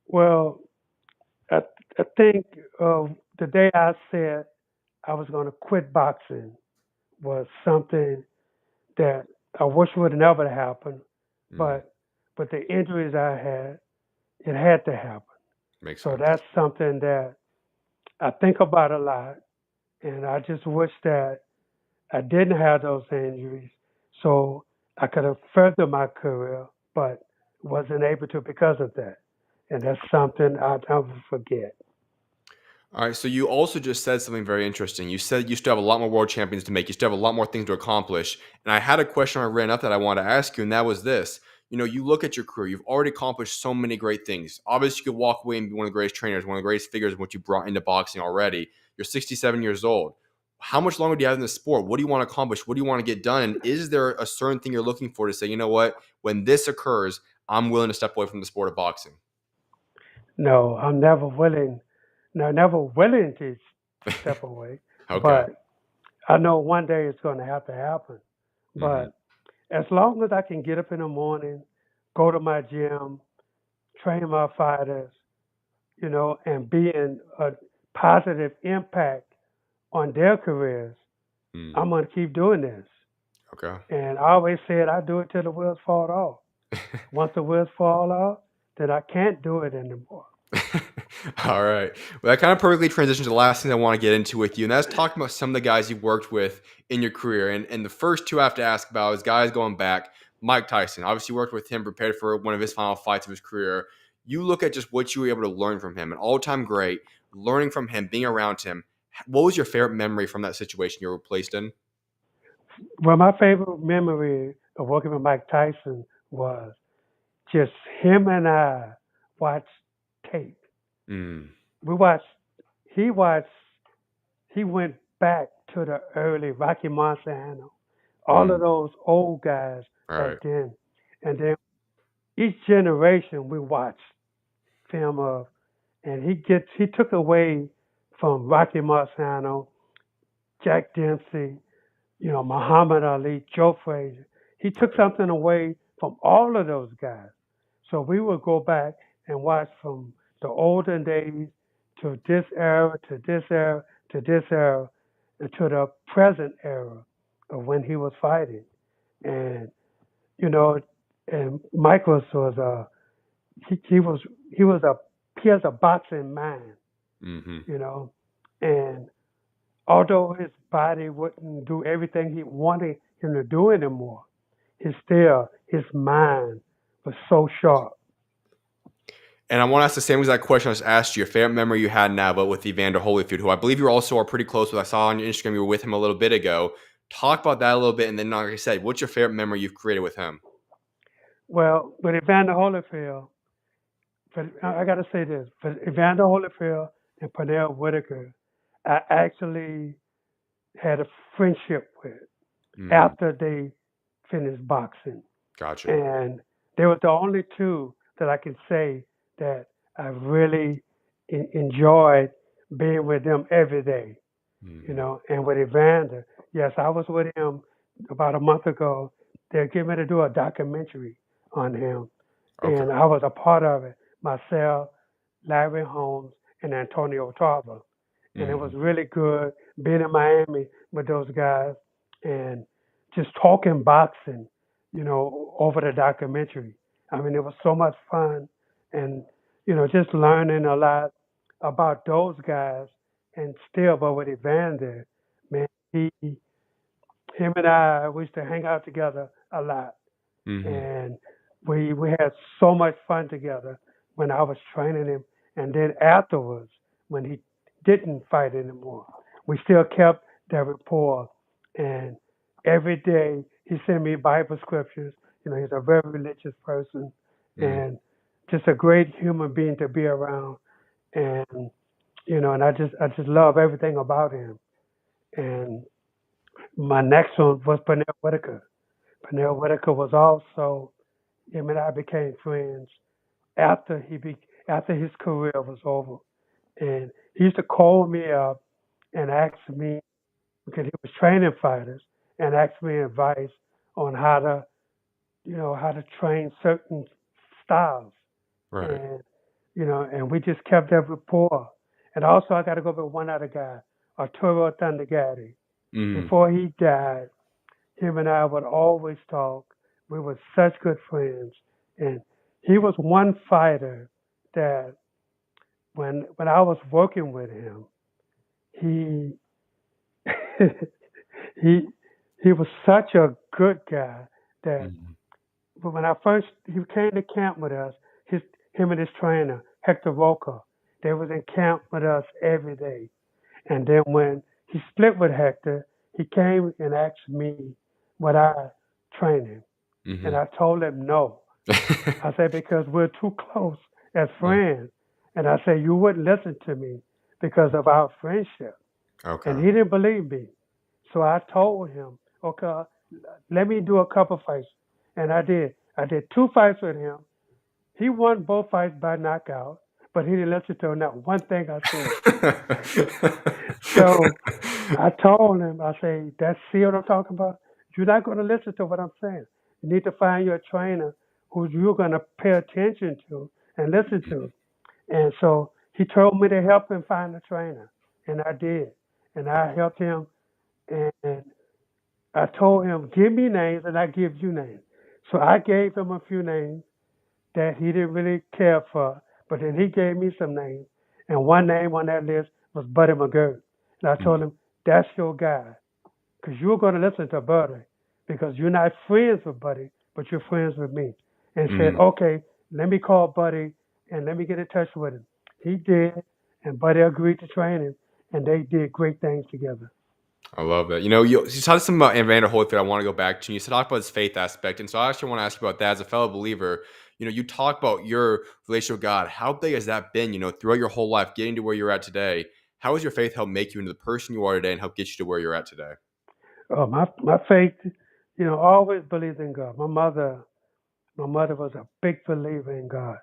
Well, I, I think the day I said I was going to quit boxing was something that I wish would never happen, Mm. but the injuries I had, it had to happen. Makes So sense. that's something that I think about a lot, and I just wish that I didn't have those injuries, so I could have furthered my career, but wasn't able to because of that. And that's something I'll never forget. All right, so you also just said something very interesting. You said you still have a lot more world champions to make. You still have a lot more things to accomplish. And I had a question I ran up that I wanted to ask you, and that was this. You look at your career, you've already accomplished so many great things. Obviously, you could walk away and be one of the greatest trainers, one of the greatest figures of what you brought into boxing already. You're 67 years old. How much longer do you have in the sport? What do you want to accomplish? What do you want to get done? And is there a certain thing you're looking for to say, you know what, when this occurs, I'm willing to step away from the sport of boxing? No, I'm never willing, no, never willing to step away, Okay. but I know one day it's going to have to happen. Hmm. But as long as I can get up in the morning, go to my gym, train my fighters, and be in a positive impact on their careers, Mm. I'm going to keep doing this. Okay. And I always said I do it till the wheels fall off. Once the wheels fall off, then I can't do it anymore. All right. Well, that kind of perfectly transitions to the last thing I want to get into with you, and that's talking about some of the guys you worked with in your career. And the first two I have to ask about is guys going back. Mike Tyson, obviously worked with him, prepared for one of his final fights of his career. You look at just what you were able to learn from him, an all-time great, learning from him, being around him. What was your favorite memory from that situation you were placed in? Well, my favorite memory of working with Mike Tyson was just him and I watched tape. Mm. We watched, he watched, he went back to the early Rocky Marciano, all of Mm. those old guys All back right. then. And then each generation we watched film of, and he took away from Rocky Marciano, Jack Dempsey, Muhammad Ali, Joe Frazer. He took Okay. something away from all of those guys. So we would go back and watch from the olden days to this era, to this era, to this era, and to the present era of when he was fighting. And, you know, and Michael was he was he was a he has a boxing mind, Mm-hmm. you know, and although his body wouldn't do everything he wanted him to do anymore, his mind was so sharp. And I want to ask the same exact question I just asked you. Your favorite memory you had now, but with Evander Holyfield, who I believe you also are pretty close with. I saw on your Instagram you were with him a little bit ago. Talk about that a little bit, and then, like I said, what's your favorite memory you've created with him? Well, with Evander Holyfield, I got to say this: for Evander Holyfield and Pernell Whitaker, I actually had a friendship with Mm, after they finished boxing. gotcha. And they were the only two that I can say that I really enjoyed being with them every day, Hmm. And with Evander, yes, I was with him about a month ago. They're getting ready to do a documentary on him, Okay. and I was a part of it myself, Larry Holmes, and Antonio Tarver. And it was Hmm. really good being in Miami with those guys and just talking boxing, over the documentary. I mean, it was so much fun and, just learning a lot about those guys and still, but with Evander, man, him and I, we used to hang out together a lot. Hmm. And we had so much fun together when I was training him. And then afterwards, when he didn't fight anymore, we still kept that rapport. And every day he sent me Bible scriptures. He's a very religious person Mm. and just a great human being to be around. And and I just love everything about him. And my next one was Pernell Whitaker. Pernell Whitaker was also, him and I became friends after after his career was over. And he used to call me up and ask me, because he was training fighters, and ask me advice on how to, how to train certain styles. Right. And, and we just kept that rapport. And also, I got to go with one other guy, Arturo Thundergatti. Mm. Before he died, him and I would always talk. We were such good friends. And he was one fighter that when I was working with him, he he he was such a good guy that Mm. when he came to camp with us, him and his trainer Hector Roca, they was in camp with us every day. And then when he split with Hector, he came and asked me would I train him, and Mm-hmm. I told him no. I said because we're too close as friends, and I said you wouldn't listen to me because of our friendship. And Okay. he didn't believe me. So I told him, okay, let me do a couple fights. And I did. I did two fights with him. He won both fights by knockout, but he didn't listen to not one thing I said. So I told him, I say, see what I'm talking about? You're not going to listen to what I'm saying. You need to find your trainer who you're going to pay attention to and listen to. And so he told me to help him find a trainer. And I did. And I helped him. And I told him, give me names and I give you names. So I gave him a few names that he didn't really care for, but then he gave me some names. And one name on that list was Buddy McGirt. And I told him, that's your guy, because you're going to listen to Buddy, because you're not friends with Buddy, but you're friends with me. And said, Mm. okay, let me call Buddy and let me get in touch with him. He did, and Buddy agreed to train him, and they did great things together. I love it. You talked some about Evander Holyfield. I want to go back to. You talked about his faith aspect, and so I actually want to ask you about that as a fellow believer. You talk about your relationship with God. How big has that been? Throughout your whole life, getting to where you're at today. How has your faith helped make you into the person you are today, and help get you to where you're at today? My faith, always believed in God. My mother was a big believer in God,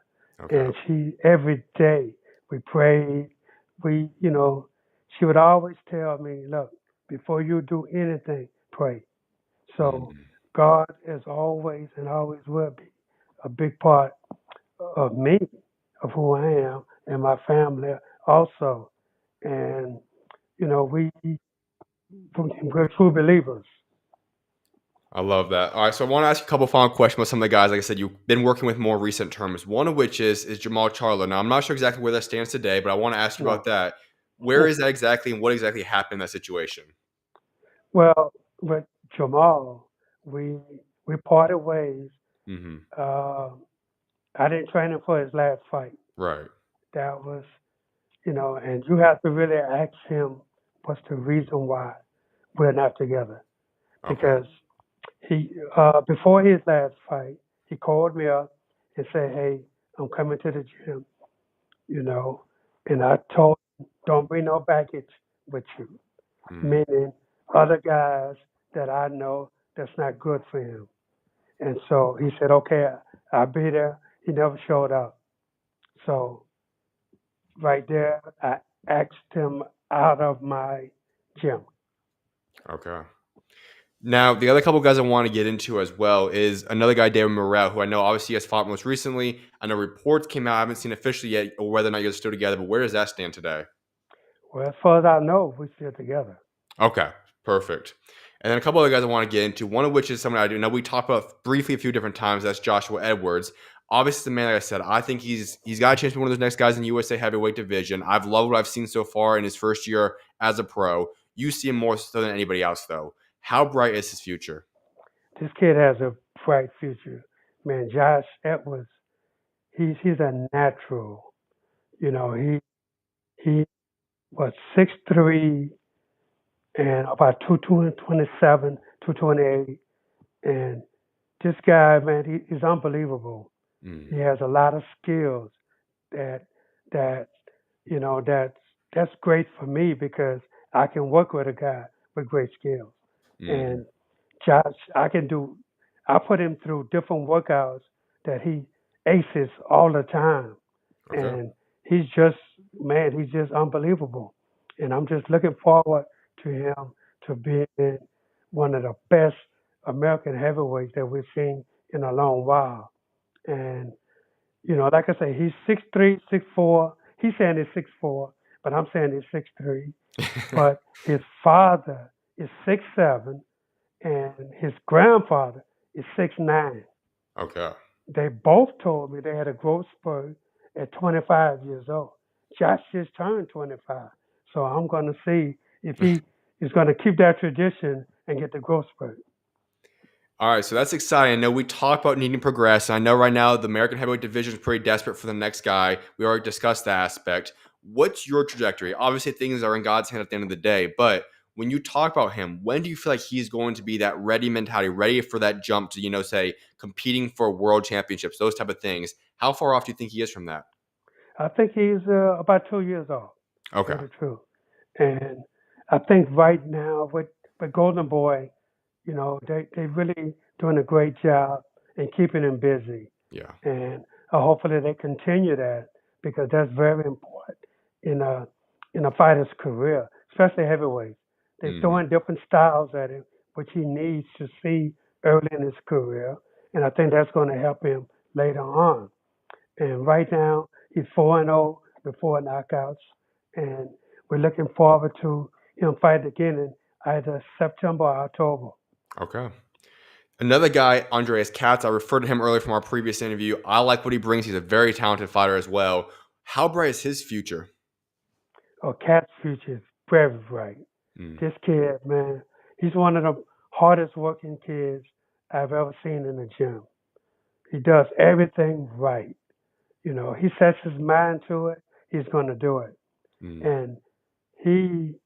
Okay. and she every day we prayed. She would always tell me, "Look, before you do anything, pray." So Mm. God is always and always will be a big part of me, of who I am, and my family also. And we're true believers. I love that. All right, so I want to ask you a couple final questions about some of the guys. Like I said, you've been working with more recent terms. One of which is Jamal Charlo. Now, I'm not sure exactly where that stands today, but I want to ask you about No. that. Where is that exactly, and what exactly happened in that situation? Well, with Jamal, we we parted ways. Mm-hmm. Uh, I didn't train him for his last fight. Right. That was, and you have to really ask him what's the reason why we're not together. Okay. Because he, before his last fight, he called me up and said, "Hey, I'm coming to the gym," you know, and I told him, "Don't bring no baggage with you," Mm. meaning other guys that I know that's not good for him. And so he said, okay, I'll be there. He never showed up. So right there, I asked him out of my gym. Okay. Now, the other couple guys I want to get into as well is another guy, David Morrell, who I know obviously has fought most recently. I know reports came out. I haven't seen officially yet or whether or not you're still together, but where does that stand today? Well, as far as I know, we're still together. Okay, perfect. And then a couple other guys I want to get into, one of which is someone I do know we talked about briefly a few different times. That's Joshua Edwards. Obviously, the man, like I said, I think he's got a chance to be one of those next guys in the USA heavyweight division. I've loved what I've seen so far in his first year as a pro. You see him more so than anybody else, though. How bright is his future? This kid has a bright future. Man, Josh Edwards, he's a natural. He was 6'3" and about 227, 228. And this guy, man, he's unbelievable. Mm. He has a lot of skills that that that's great for me because I can work with a guy with great skills. Mm. And Josh, I can do. I put him through different workouts that he aces all the time. Okay. And he's just, man, he's just unbelievable. And I'm just looking forward to him to being one of the best American heavyweights that we've seen in a long while. And, like I say, he's 6'3", 6'4". He's saying he's 6'4", but I'm saying he's 6'3". But his father is 6'7", and his grandfather is 6'9". Okay. They both told me they had a growth spurt at 25 years old. Josh just turned 25. So I'm going to see if he is going to keep that tradition and get the growth spurt. All right, so that's exciting. I know we talked about needing to progress. I know right now the American heavyweight division is pretty desperate for the next guy. We already discussed that aspect. What's your trajectory? Obviously, things are in God's hand at the end of the day, but when you talk about him, when do you feel like he's going to be that ready mentality, ready for that jump to, say, competing for world championships, those type of things? How far off do you think he is from that? I think he's about 2 years off, to Okay. tell the truth. And I think right now with Golden Boy, they really doing a great job in keeping him busy. Yeah. And hopefully they continue that because that's very important in a fighter's career, especially heavyweight. They're throwing different styles at him, which he needs to see early in his career, and I think that's going to help him later on. And right now he's 4-0 with 4 knockouts, and we're looking forward to him fighting again in either September or October. Okay. Another guy, Andreas Katz, I referred to him earlier from our previous interview. I like what he brings. He's a very talented fighter as well. How bright is his future? Oh, Cat's future is very bright. Mm. This kid, man, he's one of the hardest working kids I've ever seen in the gym. He does everything right. He sets his mind to it, he's going to do it. Mm. And he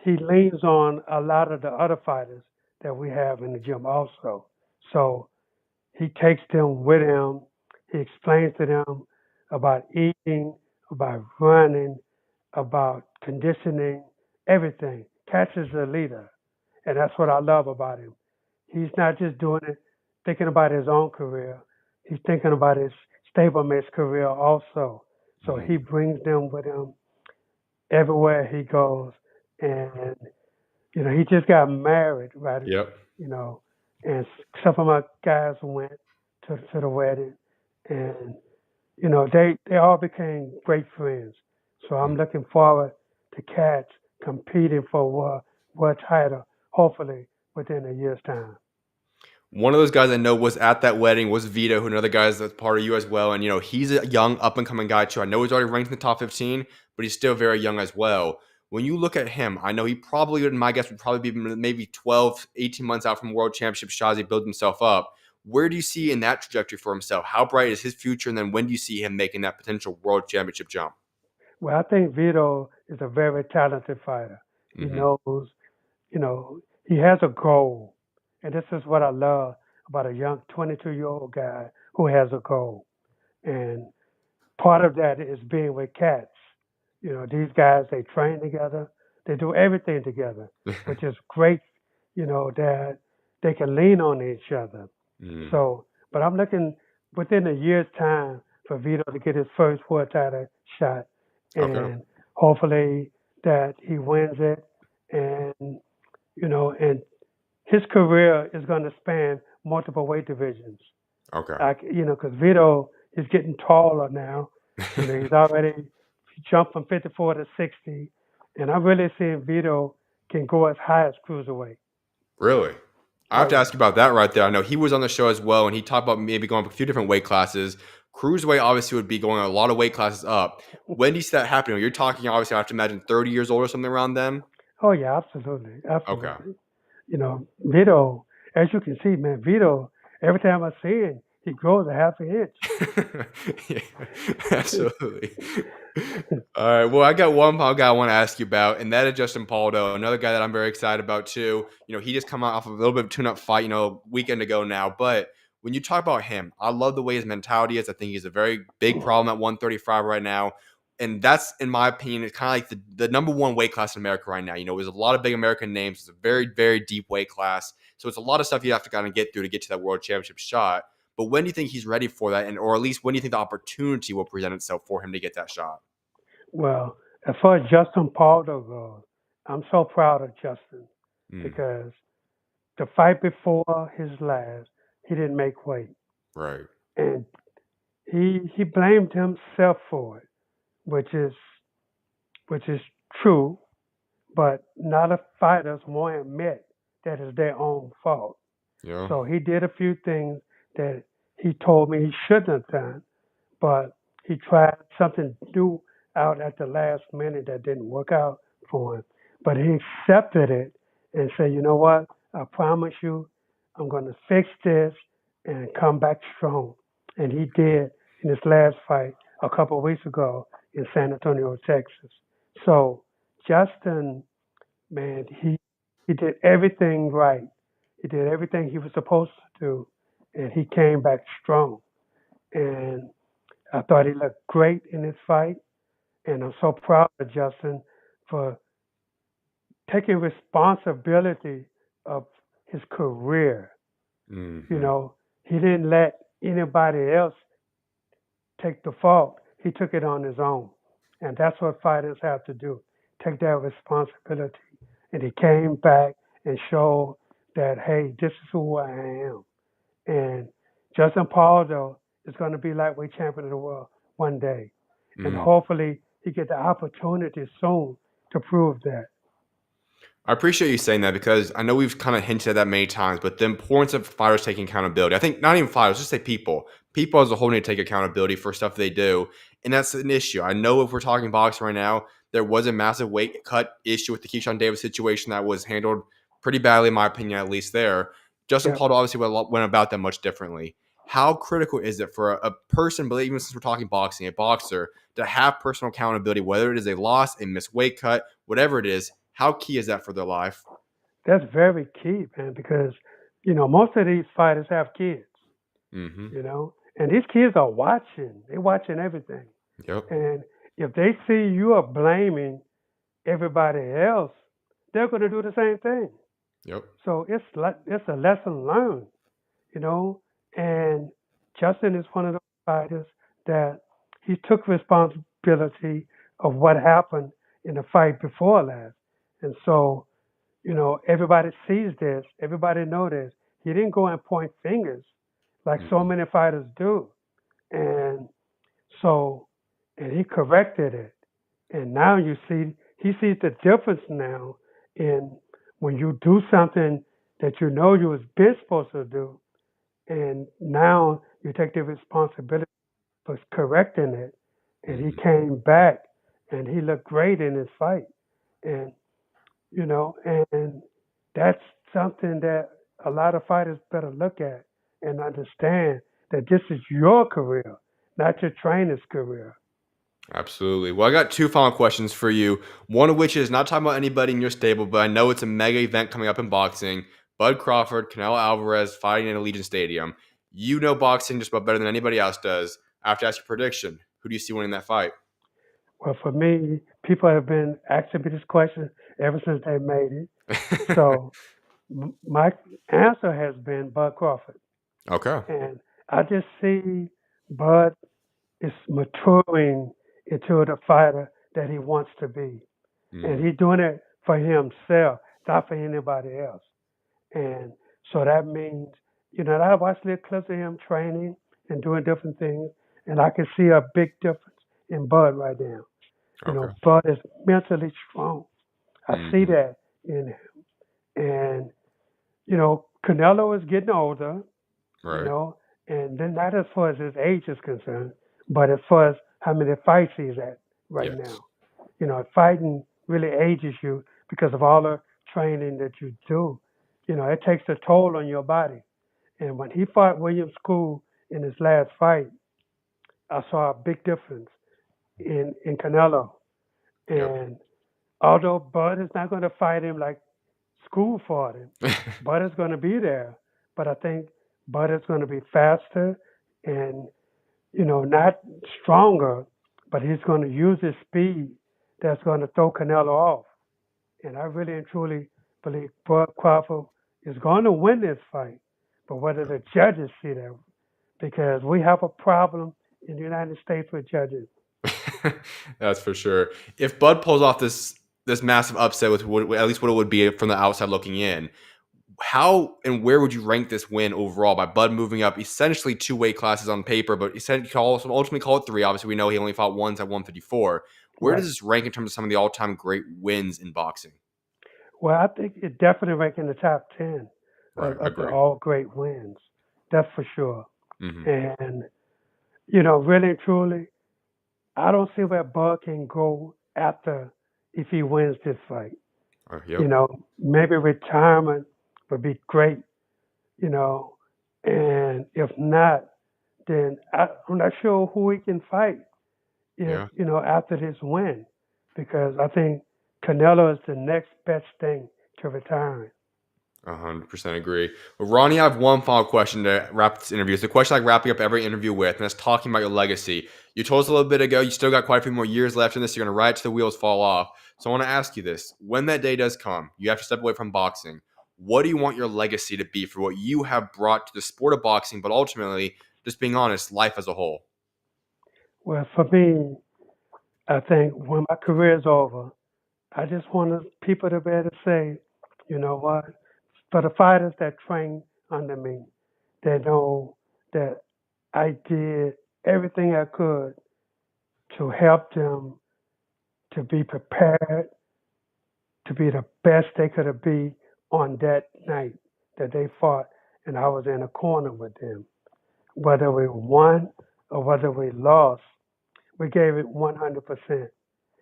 he leans on a lot of the other fighters that we have in the gym also. So he takes them with him. He explains to them about eating, about running, about conditioning, everything. Catch is a leader. And that's what I love about him. He's not just doing it thinking about his own career. He's thinking about his stablemate's career also. So he brings them with him everywhere he goes. And, he just got married, right? Yep. And some of my guys went to the wedding. And, they all became great friends. So I'm looking forward to Cats competing for world title, hopefully within a year's time. One of those guys I know was at that wedding was Vito, who another guy that's part of you as well. And, he's a young up and coming guy too. I know he's already ranked in the top 15, but he's still very young as well. When you look at him, I know he probably, my guess would probably be maybe 12, 18 months out from World Championship shots. He built himself up. Where do you see in that trajectory for himself? How bright is his future? And then when do you see him making that potential World Championship jump? Well, I think Vito is a very talented fighter. He knows, he has a goal. And this is what I love about a young 22-year-old guy who has a goal. And part of that is being with Cats. These guys, they train together. They do everything together, which is great, that they can lean on each other. So, but I'm looking within a year's time for Vito to get his first world title shot. And Okay. hopefully that he wins it. And, and his career is going to span multiple weight divisions. Okay. Because Vito is getting taller now. He's already jumped from 54 to 60. And I'm really seeing Vito can go as high as cruiserweight. Really? I have to ask you about that right there. I know he was on the show as well, and he talked about maybe going up a few different weight classes. Cruiserweight obviously would be going a lot of weight classes up. When do you see that happening? You're talking, obviously, I have to imagine 30 years old or something around then? Oh, yeah, absolutely. Absolutely. Okay. Vito, as you can see, man, Vito, every time I see him, he grows a half an inch. Yeah, absolutely. All right. Well, I got one guy I want to ask you about, and that is Justin Paldo, another guy that I'm very excited about too. He just come out off of a little bit of tune-up fight, weekend ago now. But when you talk about him, I love the way his mentality is. I think he's a very big problem at 135 right now. And that's, in my opinion, it's kind of like the number one weight class in America right now. There's a lot of big American names. It's a very, very deep weight class. So it's a lot of stuff you have to kind of get through to get to that world championship shot. But when do you think he's ready for that? Or at least when do you think the opportunity will present itself for him to get that shot? Well, as far as Justin Pauldo goes, I'm so proud of Justin Mm, because the fight before his last, he didn't make weight, right. and he blamed himself for it, which is which is true. But not a fighters won't admit that it's their own fault. Yeah. So he did a few things that he told me he shouldn't have done, but he tried something new out at the last minute that didn't work out for him. But he accepted it and said, you know what? I promise you, I'm going to fix this and come back strong. And he did in his last fight a couple of weeks ago in San Antonio, Texas. So Justin, man, he did everything right. He did everything he was supposed to do, and he came back strong. And I thought he looked great in his fight, and I'm so proud of Justin for taking responsibility of his career. You Mm-hmm. know, he didn't let anybody else take the fault. He took it on his own. And that's what fighters have to do. Take that responsibility. And he came back and showed that, hey, this is who I am. And Justin Paul, though, is going to be lightweight champion of the world one day. And Mm. hopefully he get the opportunity soon to prove that. I appreciate you saying that because I know we've kind of hinted at that many times, but the importance of fighters taking accountability. I think not even fighters, just say people. People as a whole need to take accountability for stuff they do. And that's an issue. I know if we're talking boxing right now, there was a massive weight cut issue with the Keyshawn Davis situation that was handled pretty badly, in my opinion, at least there. Justin Yep. Paul obviously went about that much differently. How critical is it for a person, but even since we're talking boxing, a boxer, to have personal accountability, whether it is a loss, a missed weight cut, whatever it is? How key is that for their life? That's very key, man, because, most of these fighters have kids, Mm-hmm. and these kids are watching. They're watching everything. Yep. And if they see you are blaming everybody else, they're going to do the same thing. Yep. So it's a lesson learned, you know. And Justin is one of those fighters that he took responsibility of what happened in the fight before last. And so, everybody sees this, everybody knows this. He didn't go and point fingers like so Mm-hmm. many fighters do. And so, and he corrected it. And now he sees the difference now in when you do something that you know you was been supposed to do, and now you take the responsibility for correcting it. And he Mm-hmm. came back, and he looked great in his fight. And and that's something that a lot of fighters better look at and understand that this is your career, not your trainer's career. Absolutely. Well, I got two final questions for you. One of which is not talking about anybody in your stable, but I know it's a mega event coming up in boxing. Bud Crawford, Canelo Alvarez fighting in Allegiant Stadium. You know boxing just about better than anybody else does. I have to ask your prediction. Who do you see winning that fight? Well, for me, people have been asking me this question ever since they made it. So my answer has been Bud Crawford. Okay. And I just see Bud is maturing into the fighter that he wants to be. And Mm, he's doing it for himself, not for anybody else. And so that means, I watch little clips of him training and doing different things, and I can see a big difference in Bud right now. okay. Bud is mentally strong. I see Mm-hmm. that in him. And, Canelo is getting older, you Right. know, and then not as far as his age is concerned, but as far as how many fights he's at right Yes. now. Fighting really ages you because of all the training that you do. It takes a toll on your body. And when he fought William School in his last fight, I saw a big difference in Canelo. Yep. And although Bud is not going to fight him like School fought him, Bud is going to be there. But I think Bud is going to be faster and, not stronger, but he's going to use his speed that's going to throw Canelo off. And I really and truly believe Bud Crawford is going to win this fight. But whether the judges see that, because we have a problem in the United States with judges. That's for sure. If Bud pulls off this massive upset with at least what it would be from the outside looking in, how and where would you rank this win overall by Bud moving up essentially 2 weight classes on paper, but he said he ultimately call it 3. Obviously, we know he only fought once at 154. Where does this rank in terms of some of the all-time great wins in boxing? Well, I think it definitely ranks in the top 10 of the Agree. all great wins. That's for sure. Mm-hmm. And, really and truly, I don't see where Bud can go after if he wins this fight. Yep. Maybe retirement would be great, and if not, then I'm not sure who he can fight if, after this win, because I think Canelo is the next best thing to retiring. 100% agree. Well, Ronnie, I have one final question to wrap this interview. It's a question I like wrapping up every interview with, and that's talking about your legacy. You told us a little bit ago you still got quite a few more years left in this. You're going to ride till the wheels fall off. So I want to ask you this. When that day does come, you have to step away from boxing. What do you want your legacy to be for what you have brought to the sport of boxing, but ultimately, just being honest, life as a whole? Well, for me, I think when my career is over, I just want people to be able to say, you know what, for the fighters that train under me, they know that I did everything I could to help them to be prepared, to be the best they could be on that night that they fought, and I was in a corner with them. Whether we won or whether we lost, we gave it 100%.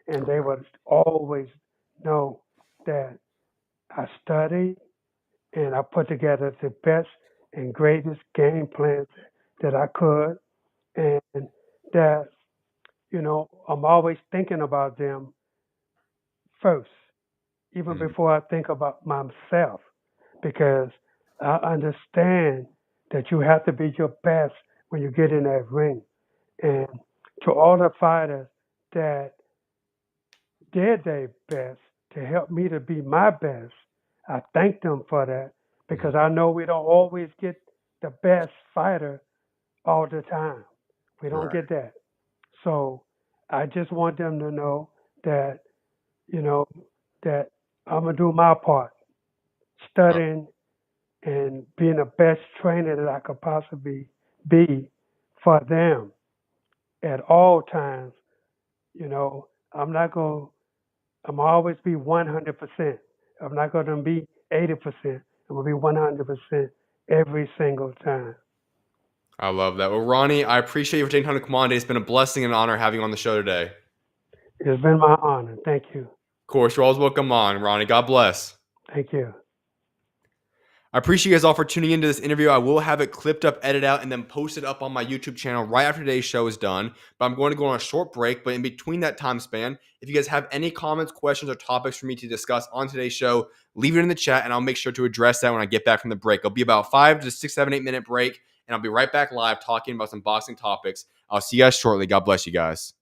And they would always know that I studied and I put together the best and greatest game plans that I could. And that, I'm always thinking about them first, even before I think about myself, because I understand that you have to be your best when you get in that ring. And to all the fighters that did their best to help me to be my best, I thank them for that, because I know we don't always get the best fighter all the time. We don't get that. So I just want them to know that, that I'm going to do my part, studying and being the best trainer that I could possibly be for them at all times. I'm always be 100%. I'm not going to be 80%. I'm going to be 100% every single time. I love that. Well, Ronnie, I appreciate you for taking time to come on today. It's been a blessing and an honor having you on the show today. It's been my honor. Thank you. Of course, you're always welcome on, Ronnie. God bless. Thank you. I appreciate you guys all for tuning into this interview. I will have it clipped up, edited out, and then posted up on my YouTube channel right after today's show is done. But I'm going to go on a short break. But in between that time span, if you guys have any comments, questions, or topics for me to discuss on today's show, leave it in the chat, and I'll make sure to address that when I get back from the break. It'll be about 5 to 6, 7, 8 minute break, and I'll be right back live talking about some boxing topics. I'll see you guys shortly. God bless you guys.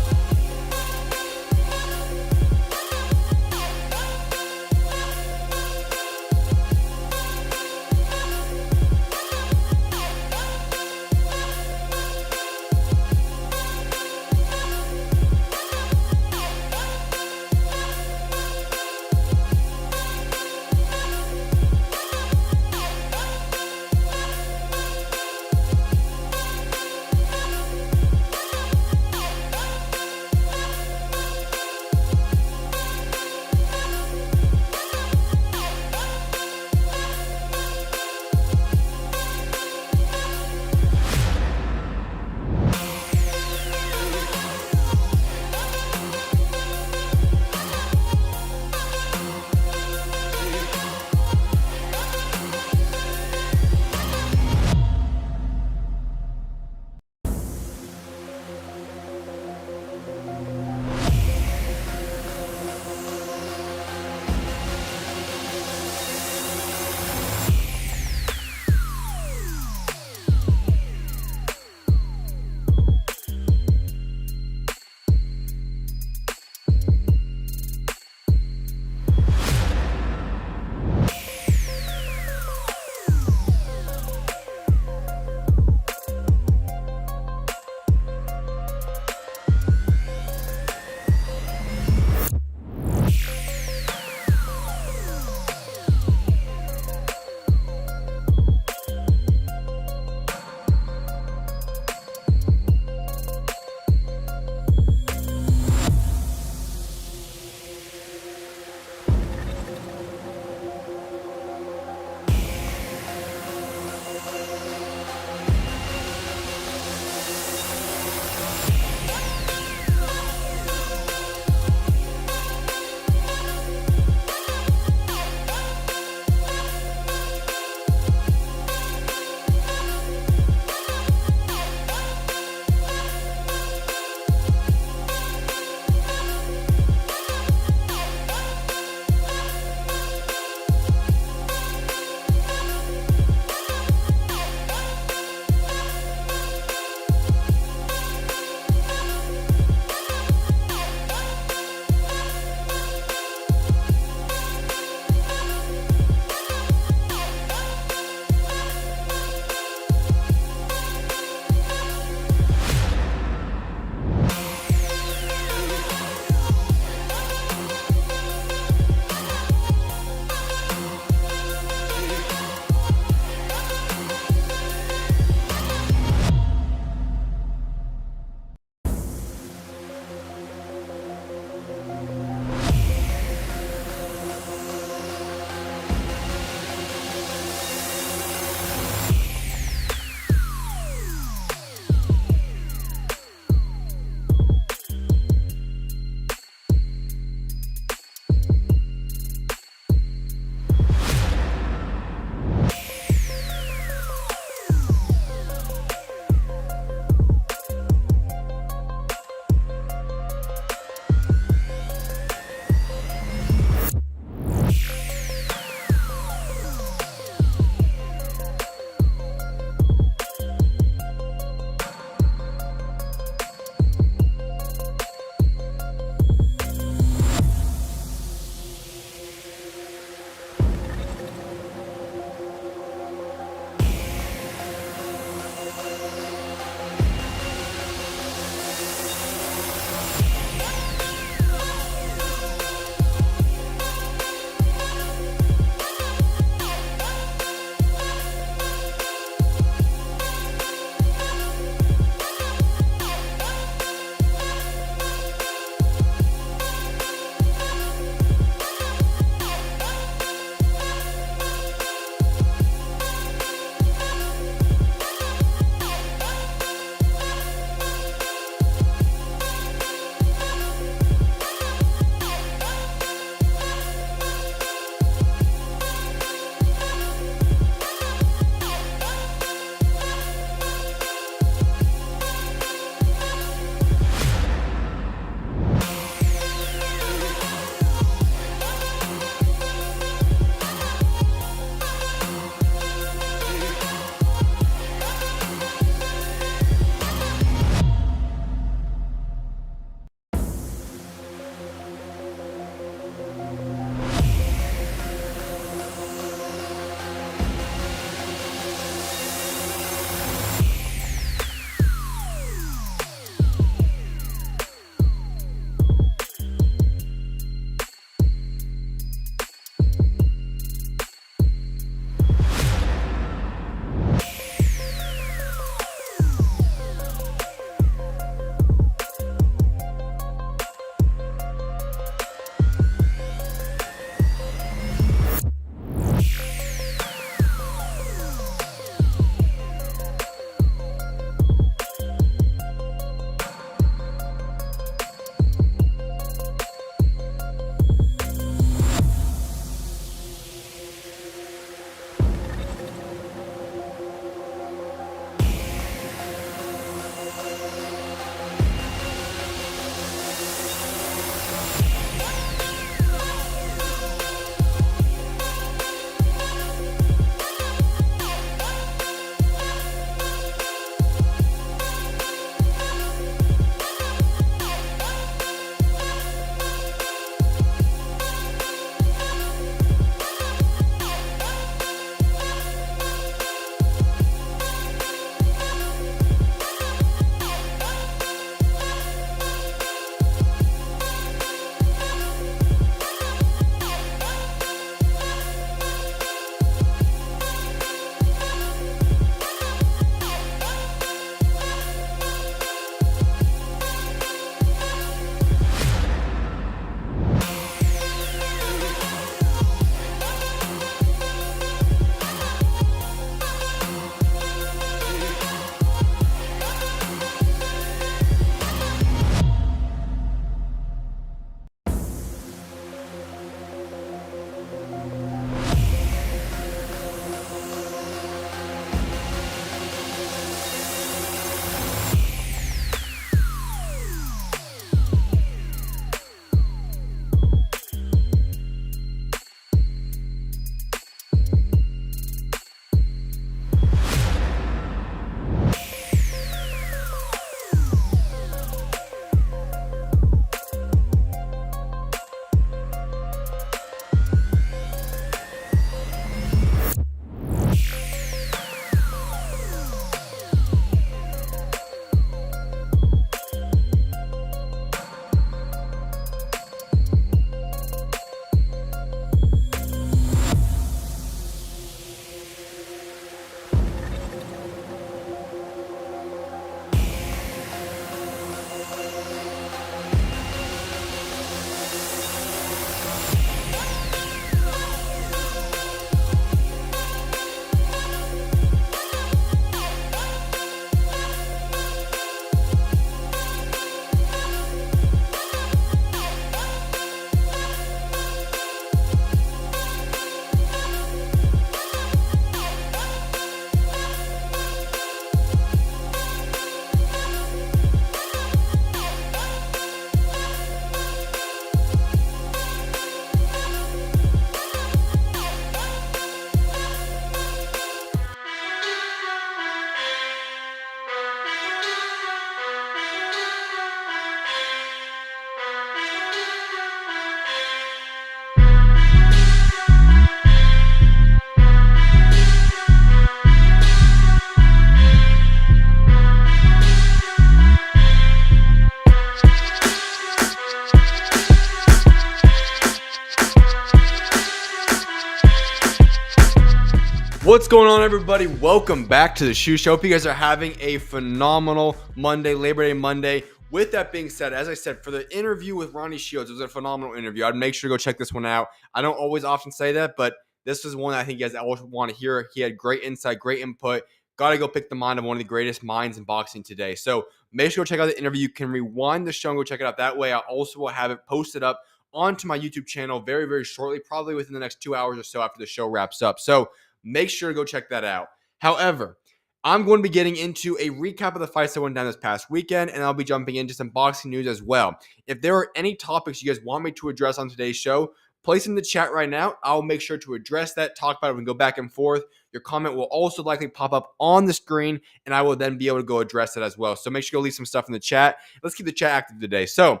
What's going on, everybody? Welcome back to the SchuZ Show. Hope you guys are having a phenomenal Monday, Labor Day Monday. With that being said, as I said, for the interview with Ronnie Shields, it was a phenomenal interview. I'd make sure to go check this one out. I don't always often say that, but this is one I think you guys always want to hear. He had great insight, great input. Got to go pick the mind of one of the greatest minds in boxing today. So make sure to go check out the interview. You can rewind the show and go check it out. That way, I also will have it posted up onto my YouTube channel very, very shortly, probably within the next 2 hours or so after the show wraps up. So make sure to go check that out. However, I'm going to be getting into a recap of the fights that went down this past weekend, and I'll be jumping into some boxing news as well. If there are any topics you guys want me to address on today's show, place in the chat right now. I'll make sure to address that, talk about it, and go back and forth. Your comment will also likely pop up on the screen, and I will then be able to go address it as well. So make sure to leave some stuff in the chat. Let's keep the chat active today. So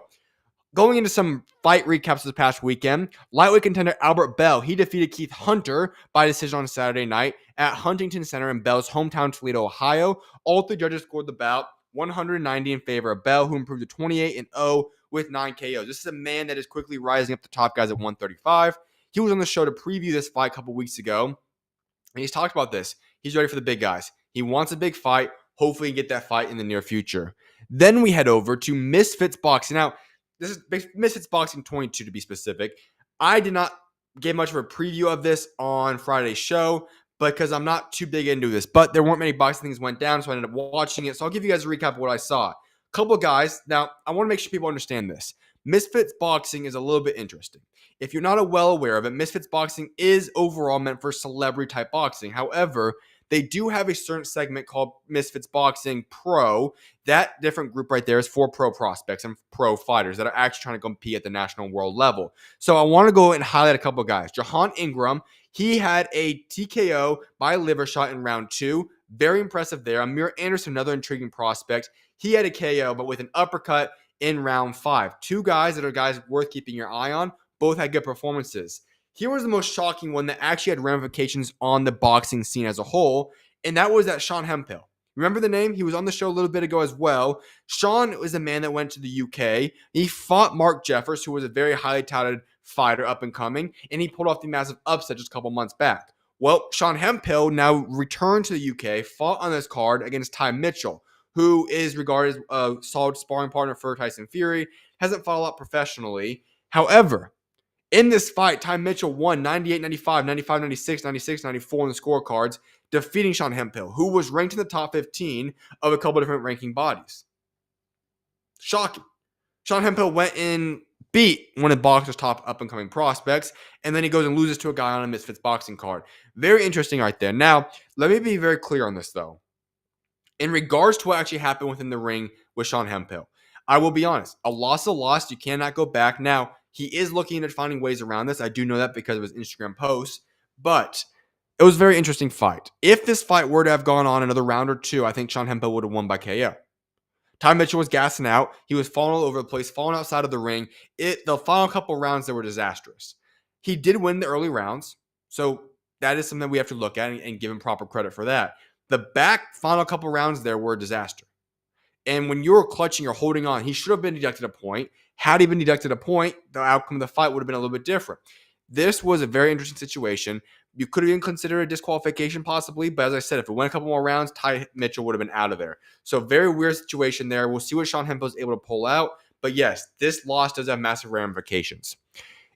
going into some fight recaps this past weekend, lightweight contender Albert Bell, he defeated Keith Hunter by decision on Saturday night at Huntington Center in Bell's hometown, Toledo, Ohio. All three judges scored the bout 190 in favor of Bell, who improved to 28-0 with 9 KOs. This is a man that is quickly rising up the top guys at 135. He was on the show to preview this fight a couple weeks ago, and he's talked about this. He's ready for the big guys. He wants a big fight. Hopefully, he get that fight in the near future. Then we head over to Misfits Boxing. Now, this is Misfits Boxing 22 to be specific. I did not give much of a preview of this on Friday's show because I'm not too big into this. But there weren't many boxing things went down, so I ended up watching it. So I'll give you guys a recap of what I saw. A couple of guys. Now, I want to make sure people understand this. Misfits Boxing is a little bit interesting. If you're not well aware of it, Misfits Boxing is overall meant for celebrity-type boxing. However, they do have a certain segment called Misfits Boxing Pro. That different group right there is for pro prospects and pro fighters that are actually trying to compete at the national and world level. So I want to go and highlight a couple of guys. Jahan Ingram, he had a TKO by liver shot in round 2. Very impressive there. Amir Anderson, another intriguing prospect. He had a KO, but with an uppercut in round 5. Two guys that are guys worth keeping your eye on. Both had good performances. Here was the most shocking one that actually had ramifications on the boxing scene as a whole, and that was that Sean Hemphill. Remember the name? He was on the show a little bit ago as well. Sean was a man that went to the UK. He fought Mark Jeffers, who was a very highly touted fighter up and coming, and he pulled off the massive upset just a couple months back. Well, Sean Hemphill now returned to the UK, fought on this card against Ty Mitchell, who is regarded as a solid sparring partner for Tyson Fury, hasn't fought a lot professionally. However, in this fight, Ty Mitchell won 98-95, 95-96, 96-94 on the scorecards, defeating Sean Hemphill, who was ranked in the top 15 of a couple different ranking bodies. Shocking. Sean Hemphill went and beat one of boxer's top up-and-coming prospects, and then he goes and loses to a guy on a Misfits Boxing card. Very interesting right there. Now, let me be very clear on this, though. In regards to what actually happened within the ring with Sean Hemphill, I will be honest. A loss is a loss. You cannot go back. Now, he is looking at finding ways around this. I do know that because of his Instagram posts, but it was a very interesting fight. If this fight were to have gone on another round or two, I think Sean Hemphill would have won by KO. Ty Mitchell was gassing out. He was falling all over the place, falling outside of the ring. The final couple rounds, they were disastrous. He did win the early rounds, so that is something we have to look at and give him proper credit for that. The back final couple rounds there were a disaster. And when you were clutching or holding on, he should have been deducted a point. Had he been deducted a point, the outcome of the fight would have been a little bit different. This was a very interesting situation. You could have even considered a disqualification possibly, but as I said, if it went a couple more rounds, Ty Mitchell would have been out of there. So very weird situation there. We'll see what Sean Hemphill is able to pull out. But yes, this loss does have massive ramifications.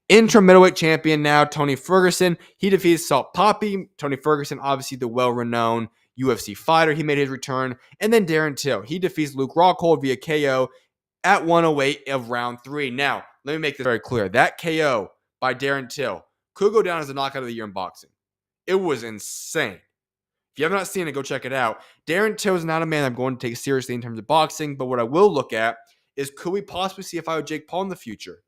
Interim middleweight champion now, Tony Ferguson. He defeated Salt Poppy. Tony Ferguson, obviously the well-renowned UFC fighter. He made his return. And then Darren Till. He defeats Luke Rockhold via KO at 108 of round 3. Now, let me make this very clear. That KO by Darren Till could go down as the knockout of the year in boxing. It was insane. If you have not seen it, go check it out. Darren Till is not a man I'm going to take seriously in terms of boxing, but what I will look at is could we possibly see a fight with Jake Paul in the future?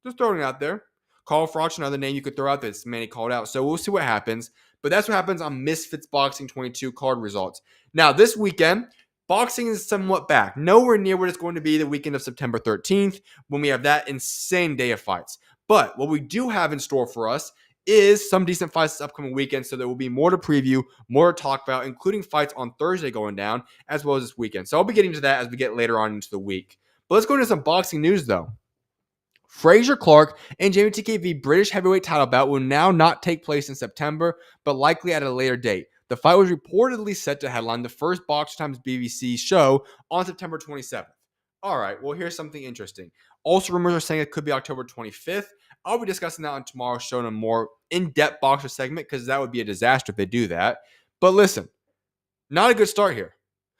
Just throwing it out there. Carl Froch, another name you could throw out there. This man he called out. So we'll see what happens. But that's what happens on Misfits Boxing 22 card results. Now, this weekend, boxing is somewhat back. Nowhere near what it's going to be the weekend of September 13th when we have that insane day of fights. But what we do have in store for us is some decent fights this upcoming weekend. So there will be more to preview, more to talk about, including fights on Thursday going down, as well as this weekend. So I'll be getting to that as we get later on into the week. But let's go into some boxing news, though. Frazer, Clarke, and Jamie TKV British heavyweight title bout will now not take place in September, but likely at a later date. The fight was reportedly set to headline the first Boxer Times BBC show on September 27th. All right, well, here's something interesting. Also, rumors are saying it could be October 25th. I'll be discussing that on tomorrow's show in a more in-depth boxer segment because that would be a disaster if they do that. But listen, not a good start here.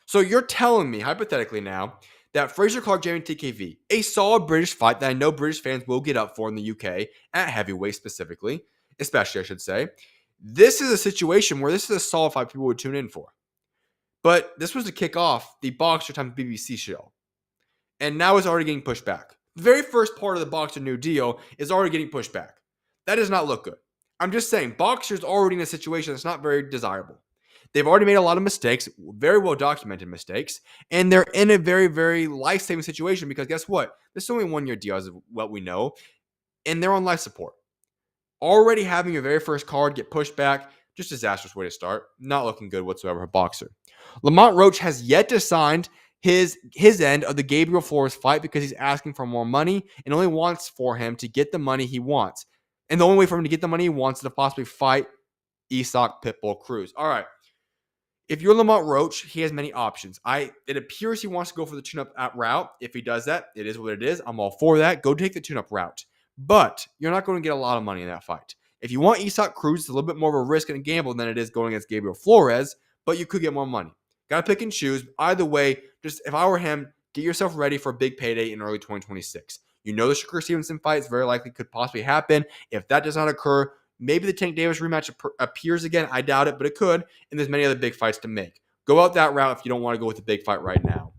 So you're telling me, hypothetically now, that Frazer, Clarke-Jeamie, TKV, a solid British fight that I know British fans will get up for in the UK, at heavyweight specifically, especially I should say, this is a situation where this is a solid fight people would tune in for. But this was to kick off the Boxer Times BBC show. And now it's already getting pushed back. The very first part of the Boxer New Deal is already getting pushed back. That does not look good. I'm just saying, Boxer's already in a situation that's not very desirable. They've already made a lot of mistakes, very well documented mistakes, and they're in a very, very life-saving situation because guess what? This is only a one-year deal as of what we know, and they're on life support. Already having your very first card get pushed back, just disastrous way to start. Not looking good whatsoever for Boxer. LAMONT ROACH has yet to sign his end of the GABRIEL FLORES fight because he's asking for more money and only wants for him to get the money he wants. And the only way for him to get the money he wants is to possibly fight Isak Pitbull Cruz. All right. If you're LAMONT ROACH, he has many options. It appears he wants to go for the tune-up route. If he does that, it is what it is. I'm all for that. Go take the tune-up route. But you're not going to get a lot of money in that fight. If you want Isak Cruz, it's a little bit more of a risk and a gamble than it is going against GABRIEL FLORES, but you could get more money. Got to pick and choose. Either way, just if I were him, get yourself ready for a big payday in early 2026. You know the Shakur Stevenson fight is very likely could possibly happen. If that does not occur, maybe the Tank Davis rematch appears again. I doubt it, but it could. And there's many other big fights to make. Go out that route if you don't want to go with the big fight right now.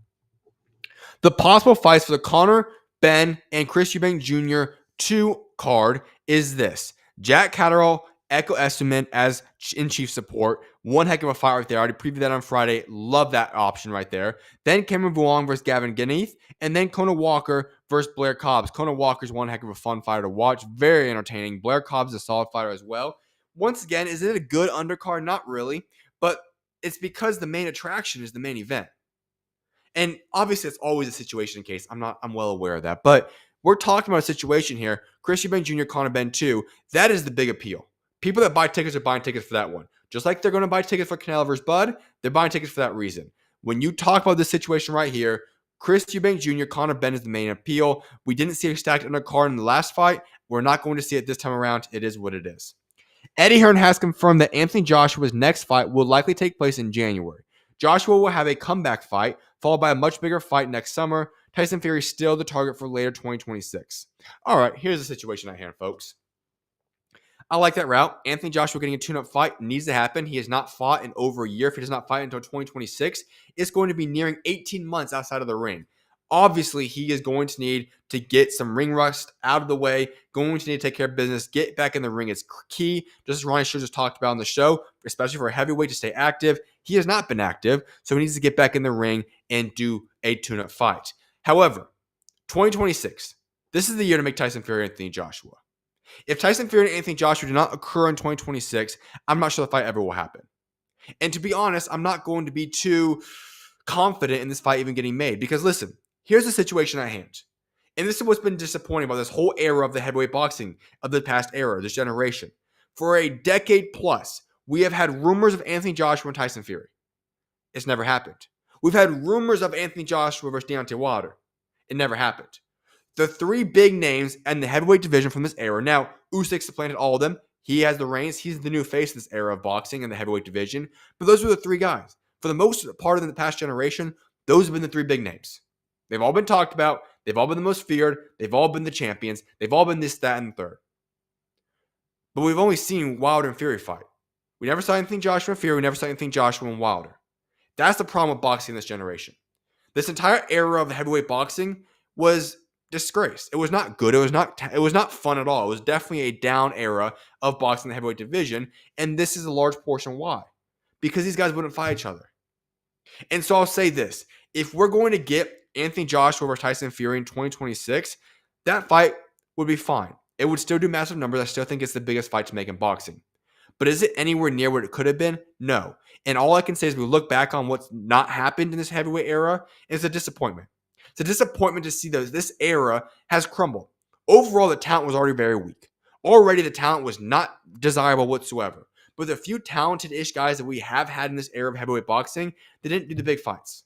The possible fights for the Conor, Ben, and Chris Eubank Jr. 2 card is this. Jack Catterall, Echo Esserman as in-chief support. One heck of a fight right there. I already previewed that on Friday. Love that option right there. Then Cameron Vuong versus Gavin Ganneath. And then Conor Walker versus Blair Cobbs. Conor Walker's one heck of a fun fighter to watch. Very entertaining. Blair Cobbs is a solid fighter as well. Once again, is it a good undercard? Not really. But it's because the main attraction is the main event. And obviously, it's always a situation case. I'm well aware of that. But we're talking about a situation here. Chris Eubank Jr., Conor Ben 2. That is the big appeal. People that buy tickets are buying tickets for that one. Just like they're going to buy tickets for Canelo vs. Bud, they're buying tickets for that reason. When you talk about this situation right here, Chris Eubank Jr., Conor Ben is the main appeal. We didn't see a stacked undercard in the last fight. We're not going to see it this time around. It is what it is. Eddie Hearn has confirmed that Anthony Joshua's next fight will likely take place in January. Joshua will have a comeback fight, followed by a much bigger fight next summer. Tyson Fury is still the target for later 2026. All right, here's the situation at hand, folks. I like that route. Anthony Joshua getting a tune-up fight needs to happen. He has not fought in over a year. If he does not fight until 2026, it's going to be nearing 18 months outside of the ring. Obviously, he is going to need to get some ring rust out of the way, going to need to take care of business, get back in the ring is key, just as Ronnie just talked about on the show, especially for a heavyweight to stay active. He has not been active, so he needs to get back in the ring and do a tune-up fight. However, 2026, this is the year to make Tyson Fury and Anthony Joshua. If Tyson Fury and Anthony Joshua do not occur in 2026, I'm not sure the fight ever will happen. And to be honest, I'm not going to be too confident in this fight even getting made. Because listen, here's the situation at hand. And this is what's been disappointing about this whole era of the heavyweight boxing of the past era, this generation. For a decade plus, we have had rumors of Anthony Joshua and Tyson Fury. It's never happened. We've had rumors of Anthony Joshua versus Deontay Wilder. It never happened. The three big names in the heavyweight division from this era. Now, Usyk supplanted all of them. He has the reins. He's the new face of this era of boxing in the heavyweight division. But those were the three guys. For the most part of the past generation, those have been the three big names. They've all been talked about. They've all been the most feared. They've all been the champions. They've all been this, that, and the third. But we've only seen Wilder and Fury fight. We never saw anything Joshua and Fury. We never saw anything Joshua and Wilder. That's the problem with boxing in this generation. This entire era of heavyweight boxing was disgraced. It was not good. It was not fun at all. It was definitely a down era of boxing in the heavyweight division. And this is a large portion why. Because these guys wouldn't fight each other. And so I'll say this. If we're going to get Anthony Joshua versus Tyson Fury in 2026, that fight would be fine. It would still do massive numbers. I still think it's the biggest fight to make in boxing. But is it anywhere near what it could have been? No. And all I can say is we look back on what's not happened in this heavyweight era, it's a disappointment. It's a disappointment to see that this era has crumbled. Overall, the talent was already very weak. Already, the talent was not desirable whatsoever. But the few talented-ish guys that we have had in this era of heavyweight boxing, they didn't do the big fights.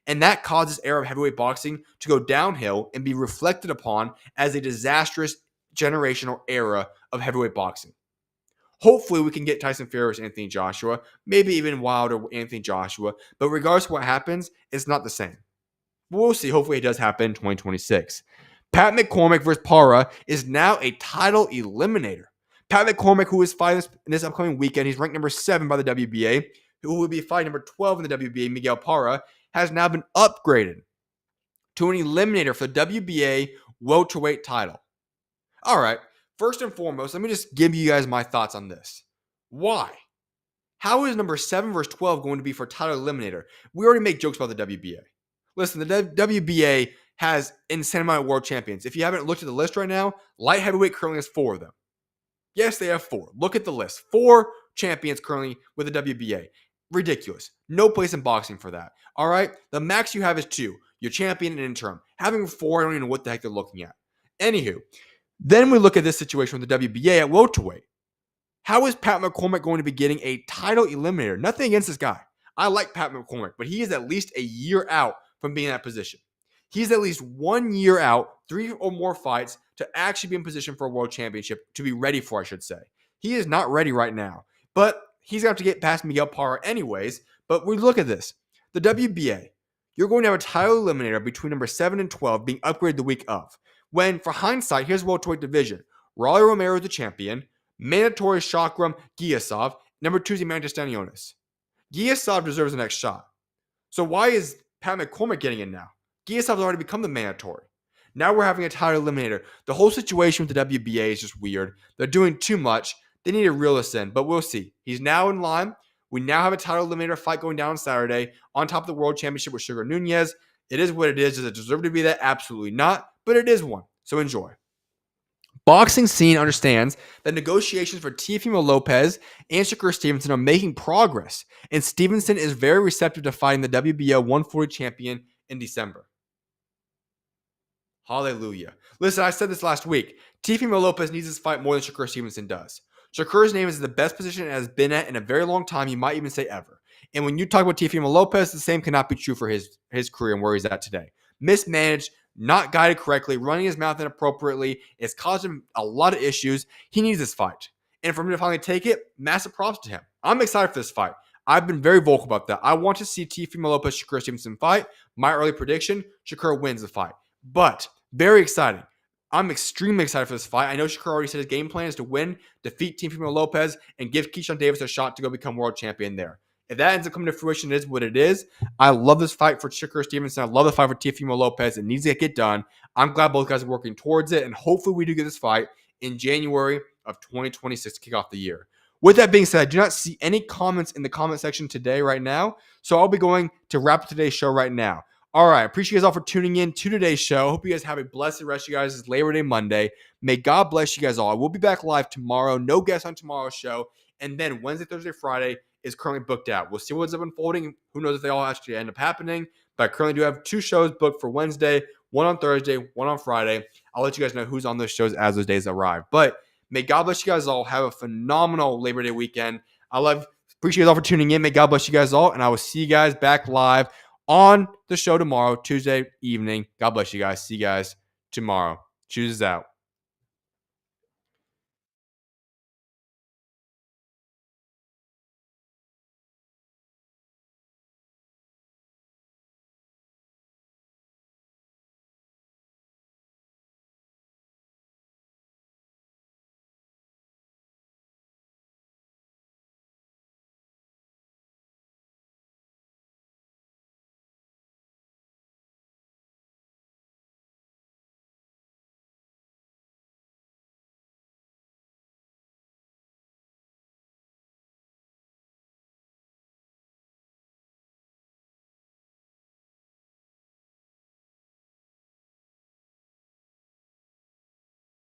And that caused this era of heavyweight boxing to go downhill and be reflected upon as a disastrous generational era of heavyweight boxing. Hopefully, we can get Tyson Fury versus Anthony Joshua, maybe even Wilder Anthony Joshua. But regardless of what happens, it's not the same. But we'll see. Hopefully, it does happen in 2026. Pat McCormack versus Parra is now a title eliminator. Pat McCormack, who is fighting in this upcoming weekend, he's ranked number 7 by the WBA, who will be fighting number 12 in the WBA, Miguel Parra, has now been upgraded to an eliminator for the WBA welterweight title. All right, first and foremost, let me just give you guys my thoughts on this. Why? How is number 7 versus 12 going to be for title eliminator? We already make jokes about the WBA. Listen, the WBA has insane amount of world champions. If you haven't looked at the list right now, light heavyweight currently has 4 of them. Yes, they have 4. Look at the list. 4 champions currently with the WBA. Ridiculous. No place in boxing for that. All right? The max you have is 2. Your champion and interim. Having 4, I don't even know what the heck they're looking at. Anywho, then we look at this situation with the WBA at welterweight. How is Pat McCormack going to be getting a title eliminator? Nothing against this guy. I like Pat McCormack, but he is at least a year out from being in that position. He's at least 1 year out, 3 or more fights to actually be in position for a world championship, to be ready for, I should say. He is not ready right now, but he's going to have to get past Miguel Parra anyways. But we look at this. The WBA, you're going to have a title eliminator between number 7 and 12 being upgraded the week of. When, for hindsight, here's the welterweight division. Rolly Romero is the champion. Mandatory Shakram Giasov. Number 2 is Emmanuel Stanionis. Giasov deserves the next shot. So why is Pat McCormack getting in now? Giasov's already become the mandatory. Now we're having a title eliminator. The whole situation with the WBA is just weird. They're doing too much. They need to reel us in, but we'll see. He's now in line. We now have a title eliminator fight going down on Saturday on top of the World Championship with Sugar Nunez. It is what it is. Does it deserve to be that? Absolutely not, but it is one. So enjoy. Boxing scene understands that negotiations for Teofimo Lopez and Shakur Stevenson are making progress, and Stevenson is very receptive to fighting the WBO 140 champion in December. Hallelujah. Listen, I said this last week. Teofimo Lopez needs this fight more than Shakur Stevenson does. Shakur's name is in the best position it has been at in a very long time. You might even say ever. And when you talk about Teofimo Lopez, the same cannot be true for his career and where he's at today. Mismanaged, not guided correctly, running his mouth inappropriately. It's caused him a lot of issues. He needs this fight. And for him to finally take it, massive props to him. I'm excited for this fight. I've been very vocal about that. I want to see Teofimo Lopez, Shakur Stevenson fight. My early prediction, Shakur wins the fight. But very exciting. I'm extremely excited for this fight. I know Shakur already said his game plan is to win, defeat Teofimo Lopez, and give Keyshawn Davis a shot to go become world champion there. If that ends up coming to fruition, it is what it is. I love this fight for Shakur Stevenson. I love the fight for Teofimo Lopez. It needs to get done. I'm glad both guys are working towards it, and hopefully we do get this fight in January of 2026 to kick off the year. With that being said, I do not see any comments in the comment section today right now, so I'll be going to wrap up today's show right now. All right, I appreciate you guys all for tuning in to today's show. Hope you guys have a blessed rest of you guys. It's Labor Day Monday. May God bless you guys all. I will be back live tomorrow. No guests on tomorrow's show. And then Wednesday, Thursday, Friday is currently booked out. We'll see what's up unfolding. Who knows if they all actually end up happening. But I currently do have 2 shows booked for Wednesday, 1 on Thursday, 1 on Friday. I'll let you guys know who's on those shows as those days arrive. But may God bless you guys all. Have a phenomenal Labor Day weekend. Appreciate you all for tuning in. May God bless you guys all. And I will see you guys back live on the show tomorrow, Tuesday evening. God bless you guys. See you guys tomorrow. SchuZ is out.